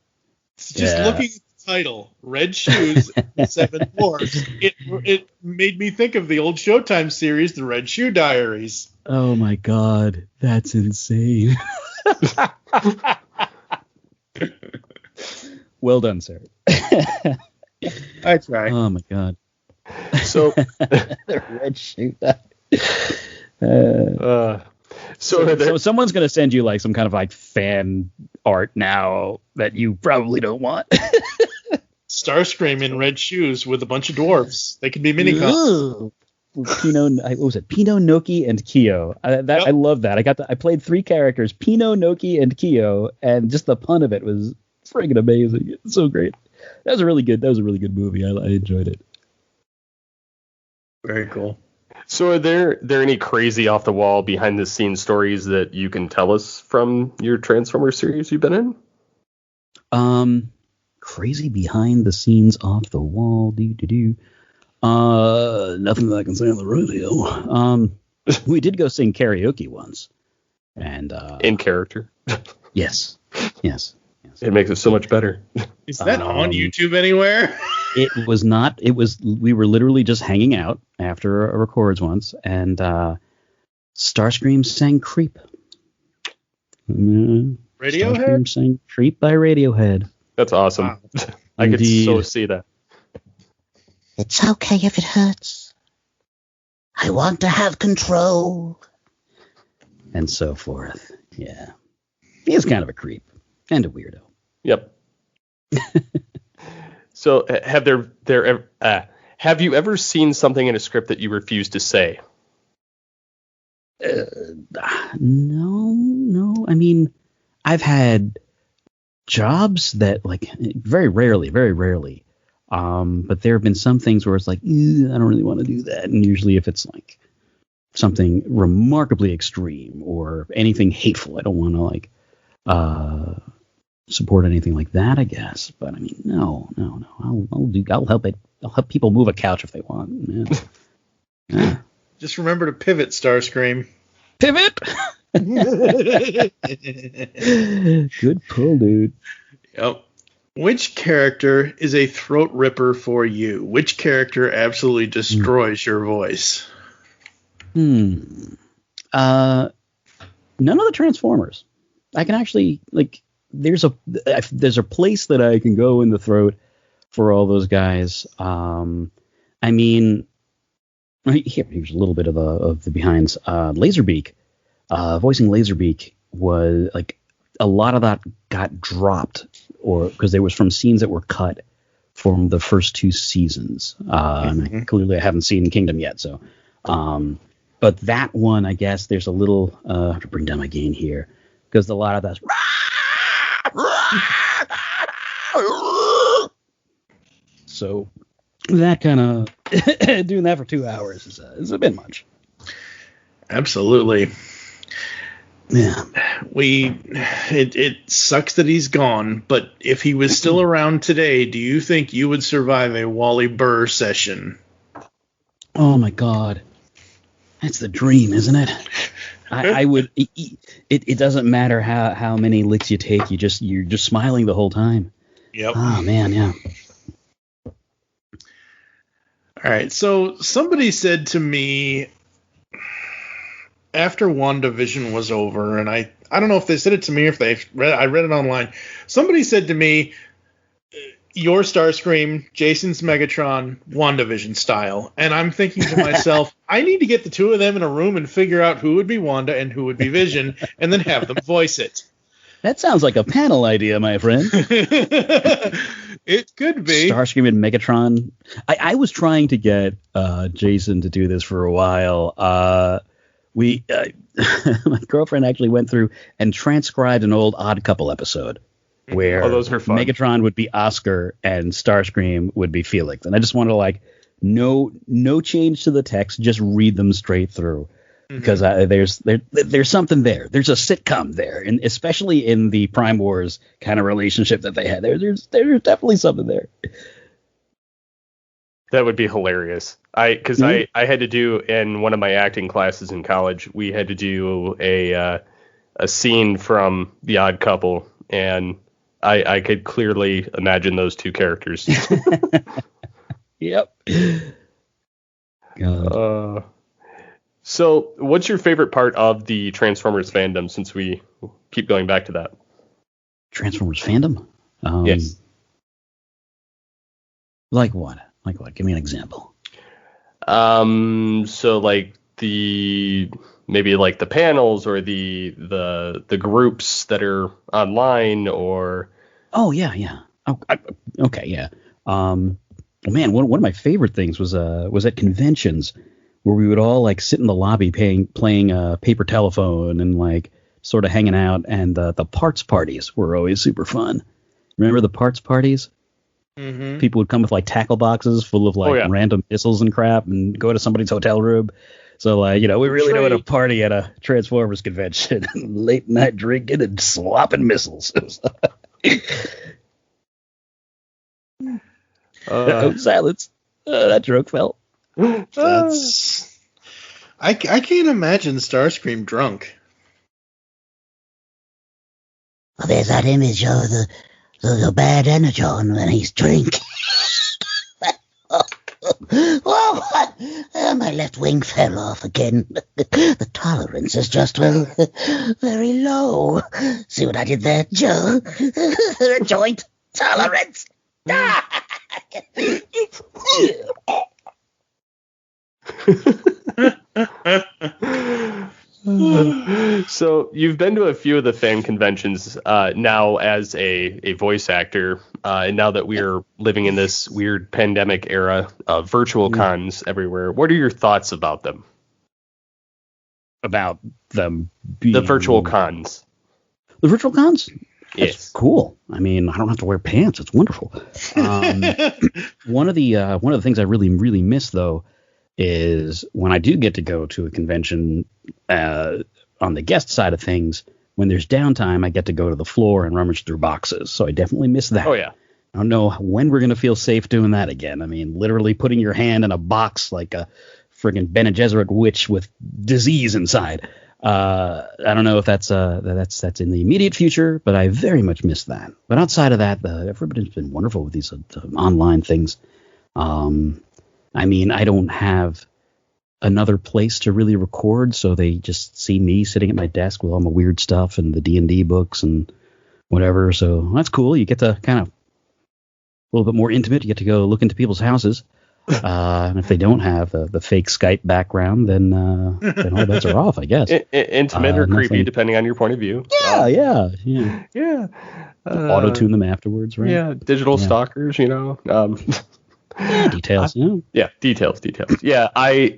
just Yeah. looking at the title, Red Shoes, the Seven Dwarfs. It made me think of the old Showtime series, The Red Shoe Diaries. Oh my god, that's insane. Well done, sir. I try. Oh my god. So, The Red Shoe. so someone's gonna send you like some kind of like fan art now that you probably don't want. Starscream in red shoes with a bunch of dwarfs. They could be mini cops. Ooh. What was it? Pino, Noki, and Kyo. I love that. I played 3 characters, Pino, Noki, and Kyo, and just the pun of it was friggin' amazing. It's so great. That was a really good movie. I enjoyed it. Very cool. So are there any crazy off the wall behind the scenes stories that you can tell us from your Transformers series you've been in? Crazy behind the scenes off the wall. Nothing that I can say on the radio. We did go sing karaoke once, and in character. Yes. It makes it so much better. Is that on YouTube anywhere? It was not. We were literally just hanging out after a records once, and Starscream sang "Creep." Radiohead? Starscream sang "Creep" by Radiohead. That's awesome. Wow. I could Indeed. so see that. It's okay if it hurts. I want to have control. And so forth. Yeah. He's kind of a creep and a weirdo. Yep. So have have you ever seen something in a script that you refuse to say? No. I mean, I've had jobs that, like, very rarely. But there have been some things where it's like, I don't really want to do that. And usually if it's like something remarkably extreme or anything hateful, I don't want to like support anything like that, I guess. But I mean, no. I'll help people move a couch if they want. Yeah. Just remember to pivot, Starscream. Pivot. Good pull, dude. Yep. Which character is a throat ripper for you? Which character absolutely destroys your voice? None of the Transformers. I can actually, like, there's a place that I can go in the throat for all those guys. I mean, here's a little bit of the behinds. Laserbeak, voicing Laserbeak was like, a lot of that got dropped, or because there was from scenes that were cut from the first 2 seasons. And clearly I haven't seen Kingdom yet, so. But that one, I guess, there's a little. I have to bring down my gain here because a lot of that's. So that kind of doing that for 2 hours is a bit much. Absolutely. Yeah. It sucks that he's gone, but if he was still around today, do you think you would survive a Wally Burr session? Oh my God. That's the dream, isn't it? I would. It doesn't matter how many licks you take. You're just smiling the whole time. Yep. Oh man, yeah. All right. So somebody said to me after WandaVision was over, and I don't know if they said it to me or if I read it online. Somebody said to me, your Starscream, Jason's Megatron, WandaVision style. And I'm thinking to myself, I need to get the two of them in a room and figure out who would be Wanda and who would be Vision, and then have them voice it. That sounds like a panel idea, my friend. It could be. Starscream and Megatron. I was trying to get Jason to do this for a while. My girlfriend actually went through and transcribed an old Odd Couple episode where those are fun. Megatron would be Oscar and Starscream would be Felix. And I just wanted to no change to the text, just read them straight through. Because there's something there. There's a sitcom there, and especially in the Prime Wars kind of relationship that they had. There's definitely something there. That would be hilarious. I had to do in one of my acting classes in college. We had to do a scene from The Odd Couple, and I could clearly imagine those two characters. Yep. So, what's your favorite part of the Transformers fandom, since we keep going back to that? Transformers fandom? Yes. Like what? Like what? Give me an example. So like maybe like the panels or the groups that are online, or. Oh yeah. Oh, okay, yeah. Man, one of my favorite things was at conventions, where we would all like sit in the lobby playing paper telephone and like sort of hanging out, and the parts parties were always super fun. Remember the parts parties? Mm-hmm. People would come with like tackle boxes full of random missiles and crap, and go to somebody's hotel room. So we really know how to party at a Transformers convention. Late night drinking and swapping missiles. Silence. That joke fell. That's. I can't imagine Starscream drunk. Well, there's that image of the bad energon when he's drinking. My left wing fell off again. The tolerance is just, very low. See what I did there, Joe? Joint tolerance. So you've been to a few of the fan conventions now as a voice actor, and now that we are living in this weird pandemic era of virtual cons everywhere, what are your thoughts about them? About them the virtual cons. The virtual cons? Yes. That's cool. I mean, I don't have to wear pants. It's wonderful. One of the things I really, really miss, though, is when I do get to go to a convention on the guest side of things, when there's downtime, I get to go to the floor and rummage through boxes. So I definitely miss that. Oh, yeah. I don't know when we're going to feel safe doing that again. I mean, literally putting your hand in a box like a friggin' Bene Gesserit witch with disease inside. I don't know if that's in the immediate future, but I very much miss that. But outside of that, everybody's been wonderful with these online things. I mean, I don't have another place to really record, so they just see me sitting at my desk with all my weird stuff and the D&D books and whatever. So that's cool. You get to kind of a little bit more intimate. You get to go look into people's houses. And if they don't have the fake Skype background, then all bets are off, I guess. Intimate or creepy, depending on your point of view. Yeah. Auto-tune them afterwards, right? Yeah, digital stalkers, details. Yeah, details. Yeah, I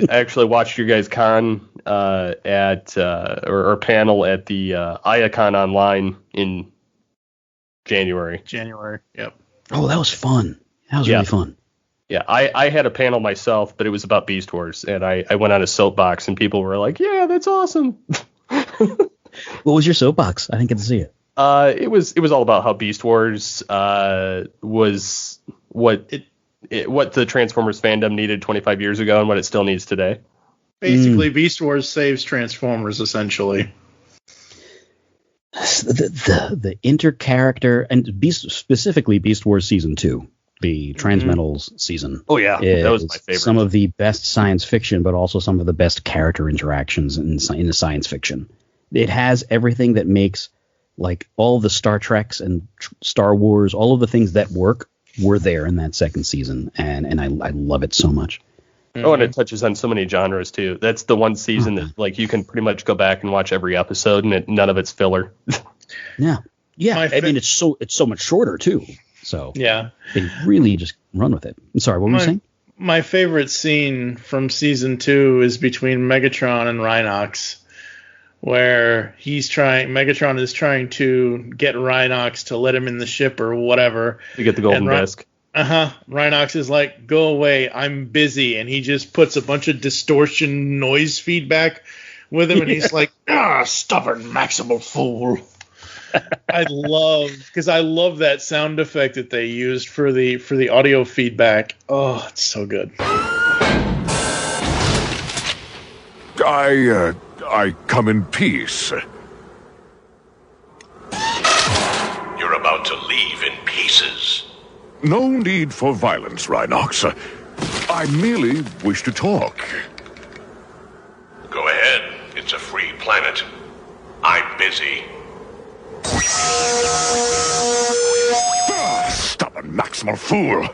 actually watched your guys' con at or panel at the Iacon Online in January. Yep. Oh, that was fun. That was really fun. Yeah, I had a panel myself, but it was about Beast Wars, and I went on a soapbox, and people were like, "Yeah, that's awesome." What was your soapbox? I didn't get to see it. It was all about how Beast Wars was what the Transformers fandom needed 25 years ago and what it still needs today. Basically, Beast Wars saves Transformers, essentially. The inter-character, and specifically Beast Wars Season 2, the Transmetals season. Oh, yeah. That was my favorite. Some of the best science fiction, but also some of the best character interactions in the science fiction. It has everything that makes like all the Star Treks and Star Wars, all of the things that work were there in that second season, and I love it so much. Oh, and it touches on so many genres too. That's the one season that like you can pretty much go back and watch every episode, and none of it's filler. Yeah. I mean, it's so much shorter too. So yeah, they really just run with it. I'm sorry, what were you saying? My favorite scene from season 2 is between Megatron and Rhinox, where Megatron is trying to get Rhinox to let him in the ship or whatever. To get the golden disc. Rhinox is like, go away, I'm busy. And he just puts a bunch of distortion noise feedback with him. And he's like, stubborn maximal fool. I love that sound effect that they used for the audio feedback. Oh, it's so good. I come in peace. You're about to leave in pieces. No need for violence, Rhinox. I merely wish to talk. Go ahead. It's a free planet. I'm busy. Stubborn maximal fool.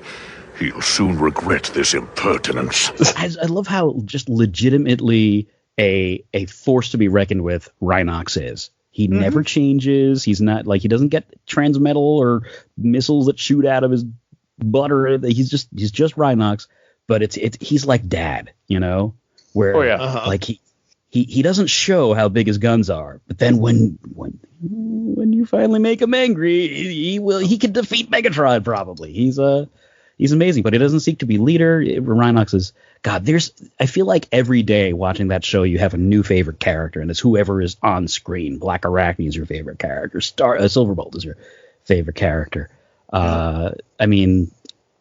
He'll soon regret this impertinence. I love how just legitimately a force to be reckoned with Rhinox is. He never changes. He's not like, he doesn't get transmetal or missiles that shoot out of his butt, or he's just Rhinox. But he's like Dad, you know, where like he doesn't show how big his guns are, but then when you finally make him angry, he can defeat Megatron probably. He's amazing, but he doesn't seek to be leader. Rhinox is God. I feel like every day watching that show, you have a new favorite character, and it's whoever is on screen. Black Arachne is your favorite character. Silverbolt is your favorite character. I mean,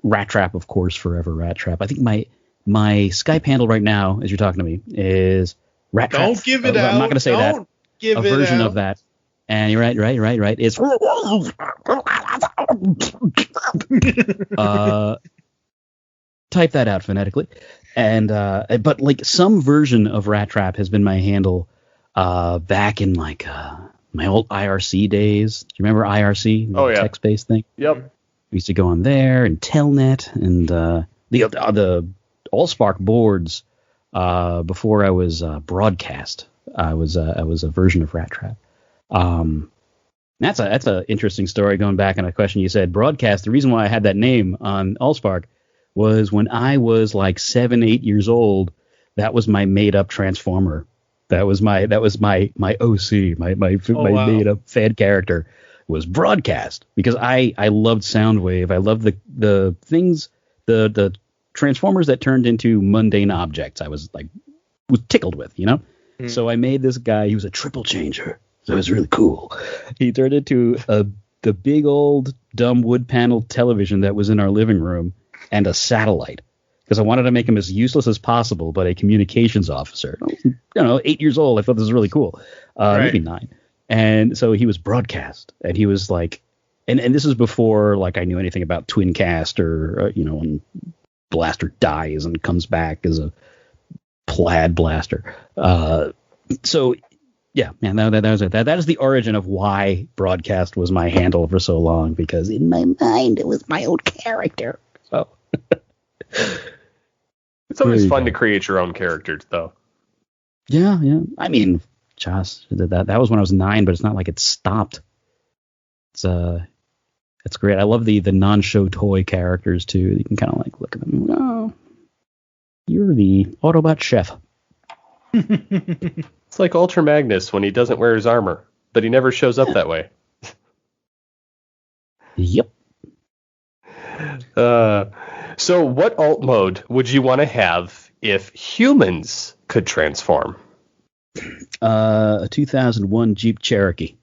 Rat Trap, of course, forever Rat Trap. I think my Skype handle right now, as you're talking to me, is Rat Trap. Don't give it out. I'm not going to say that. Give a it version out. of that. And you're right. It's type that out phonetically. And but like some version of Rat Trap has been my handle back in like my old IRC days. Do you remember IRC? Oh yeah, text-based thing. Yep. We used to go on there and Telnet and the AllSpark boards before I was broadcast. I was a version of Rat Trap. That's a interesting story going back on a question you said. Broadcast. The reason why I had that name on AllSpark was when I was like 7-8 years old. That was my made up Transformer. That was my OC. My made up fan character was Broadcast, because I loved Soundwave. I loved the things, the Transformers that turned into mundane objects. I was tickled with, you know. So I made this guy. He was a triple changer. So it was really cool. He turned into the big old dumb wood panel television that was in our living room and a satellite, because I wanted to make him as useless as possible, but a communications officer. 8 years old. I thought this was really cool. Maybe 9. And so he was Broadcast, and he was like, and this is before like I knew anything about Twincast or when Blaster dies and comes back as a plaid blaster. So yeah, man, that was it. That is the origin of why Broadcast was my handle for so long, because in my mind it was my own character. So it's always fun to create your own characters, though. Yeah. I mean, Josh did that. That was when I was 9, but it's not like it stopped. It's great. I love the non-show toy characters too. You can kind of like look at them. Oh, you're the Autobot chef. It's like Ultra Magnus when he doesn't wear his armor, but he never shows up that way. Yep. So what alt mode would you want to have if humans could transform? A 2001 Jeep Cherokee.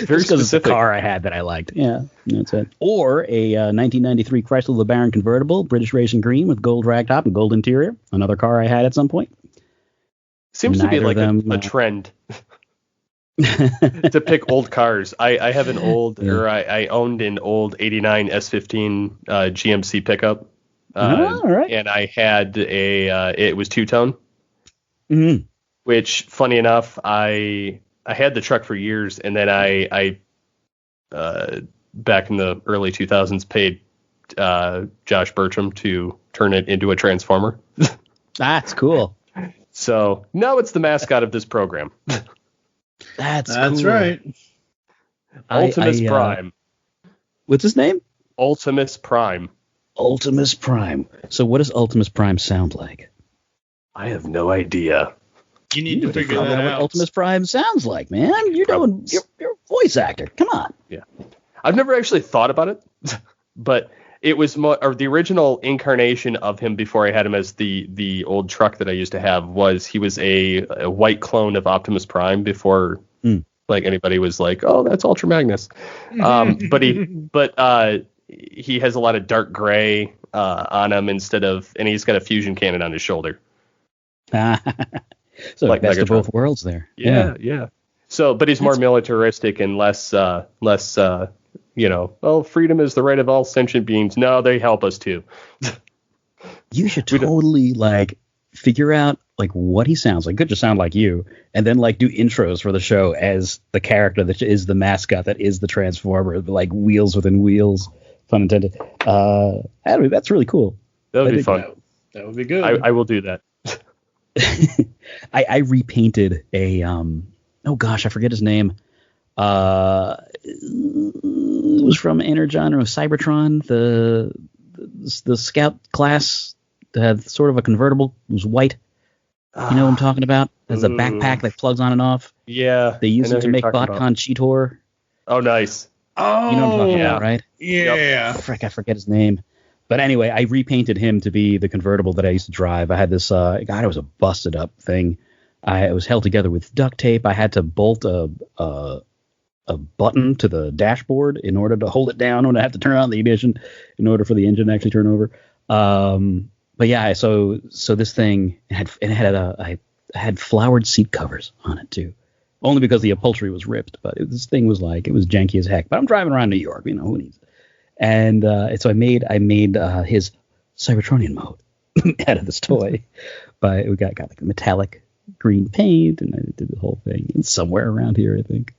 Very specific. It's the car I had that I liked. Yeah, that's it. Or a 1993 Chrysler LeBaron convertible, British racing green with gold ragtop and gold interior. Another car I had at some point. Seems to be like a trend to pick old cars. I have an old, or I owned an old 89 S15 GMC pickup. All right. And I had it was two-tone. Mm-hmm. Which, funny enough, I had the truck for years, and then I back in the early 2000s paid Josh Bertram to turn it into a Transformer. That's cool. So now it's the mascot of this program. That's cool. Right. Ultimus Prime. What's his name? Ultimus Prime. Ultimus Prime. So what does Ultimus Prime sound like? I have no idea. You need to figure that out. What Ultimus Prime sounds like, man. You're a voice actor. Come on. Yeah. I've never actually thought about it, but it was the original incarnation of him before I had him as the old truck that I used to have he was a white clone of Optimus Prime before like anybody was like, oh, that's Ultra Magnus. But he has a lot of dark gray on him and he's got a fusion cannon on his sholdder. So like best Megatron. Of both worlds there. Yeah. So, but he's more militaristic and less, freedom is the right of all sentient beings. No, they help us too. You should totally figure out what he sounds like. Could just sound like you, and then do intros for the show as the character that is the mascot that is the Transformer, wheels within wheels. Pun intended. That's really cool. That would be fun. That would be good. I will do that. I repainted a oh gosh, I forget his name. It was from Energon or Cybertron, the scout class that had sort of a convertible. It was white. You know what I'm talking about? There's a backpack that plugs on and off. Yeah. They used it to make BotCon Cheetor. Oh, nice. Oh, you know what I'm talking about, right? Yeah. Frick, I forget his name. But anyway, I repainted him to be the convertible that I used to drive. I had this, God, it was a busted up thing. It was held together with duct tape. I had to bolt a button to the dashboard in order to hold it down when I have to turn on the ignition in order for the engine to actually turn over. But yeah, so this thing I had flowered seat covers on it too, only because the upholstery was ripped. But this thing was it was janky as heck. But I'm driving around New York, who needs it? And so I made his Cybertronian mode out of this toy. But we got metallic green paint, and I did the whole thing. It's somewhere around here, I think.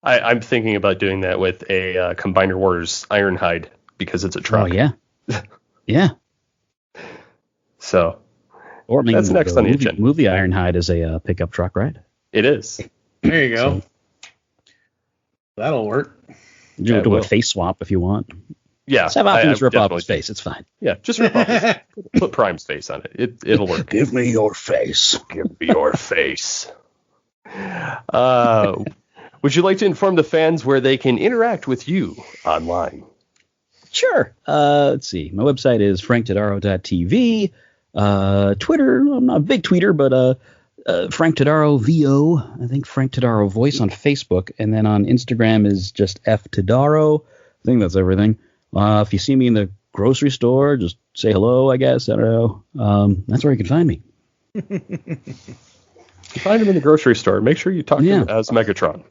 I'm thinking about doing that with a Combiner Wars Ironhide because it's a truck. Oh yeah, yeah. So, or maybe that's next on the agenda. Move the Ironhide as a pickup truck, right? It is. There you go. That'll work. You do a face swap if you want. Yeah, just have Optimus rip off his face. It's fine. Yeah, just rip off put Prime's face on it. It'll work. Give me your face. Give me your face. Would you like to inform the fans where they can interact with you online? Sure. Let's see. My website is franktodaro.tv. Twitter, I'm not a big tweeter, but Frank Todaro VO. I think Frank Todaro Voice on Facebook. And then on Instagram is just F Todaro. I think that's everything. If you see me in the grocery store, just say hello, I guess. I don't know. That's where you can find me. You find him in the grocery store. Make sure you talk to him as Megatron.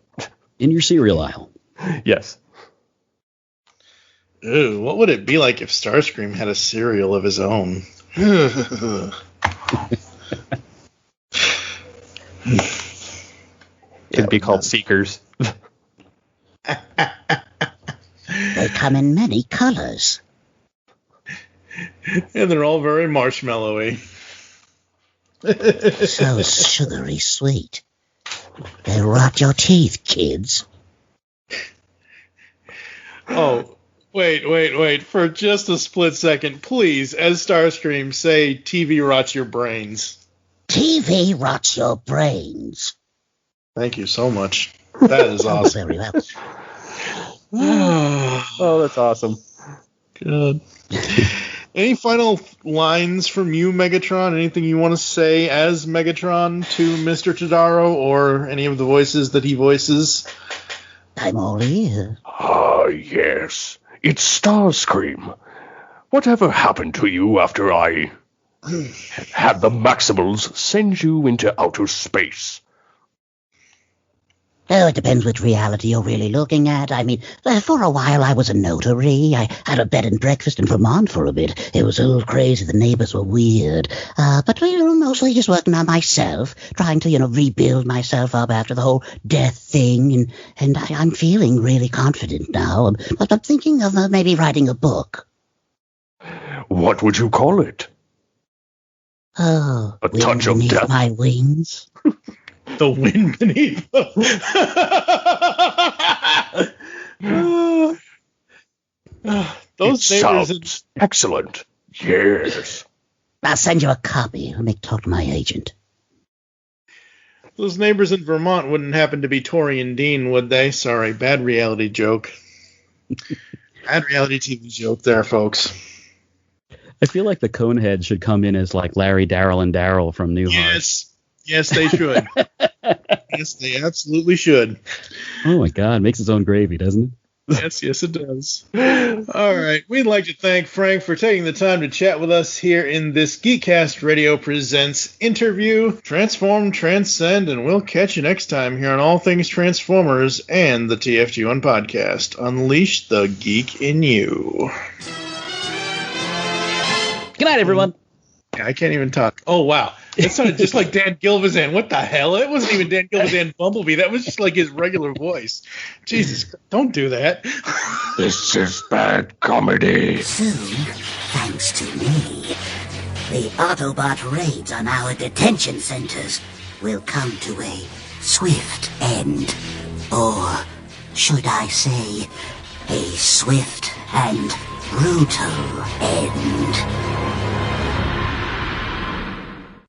In your cereal aisle. Yes. Ooh, what would it be like if Starscream had a cereal of his own? It'd be called Seekers. They come in many colors. And they're all very marshmallowy. So sugary sweet. They rot your teeth, kids. Oh, wait. For just a split second, please, as Starscream, say TV rots your brains. TV rots your brains. Thank you so much. That is awesome. Very well. Oh, that's awesome. Good. Any final lines from you, Megatron? Anything you want to say as Megatron to Mr. Todaro or any of the voices that he voices? I'm all ears. Ah, yes. It's Starscream. Whatever happened to you after I had the Maximals send you into outer space? Oh, it depends which reality you're really looking at. I mean, for a while I was a notary. I had a bed and breakfast in Vermont for a bit. It was a little crazy. The neighbors were weird. But mostly just working on myself, trying to, rebuild myself up after the whole death thing. And I'm feeling really confident now. But I'm thinking of maybe writing a book. What would you call it? Oh, A touch of beneath death. my wings. The wind beneath them. Those It neighbors. sounds excellent. Yes. I'll send you a copy. Let me talk to my agent. Those neighbors in Vermont wouldn't happen to be Tori and Dean, would they? Sorry, bad reality joke. Bad reality TV joke there, folks. I feel like the Coneheads should come in as like Larry, Daryl, and Daryl from Newhart. Yes, they should. Yes, they absolutely should. Oh my God, makes its own gravy, doesn't it? Yes, it does. All right. We'd like to thank Frank for taking the time to chat with us here in this Geekcast Radio Presents interview. Transform, transcend, and we'll catch you next time here on All Things Transformers and the TFG1 podcast. Unleash the geek in you. Good night, everyone. I can't even talk. Oh, wow. That sounded just like Dan Gilvezan. What the hell? It wasn't even Dan Gilvezan Bumblebee. That was just like his regular voice. Jesus, don't do that. This is bad comedy. Soon, thanks to me, the Autobot raids on our detention centers will come to a swift end. Or should I say, a swift and brutal end.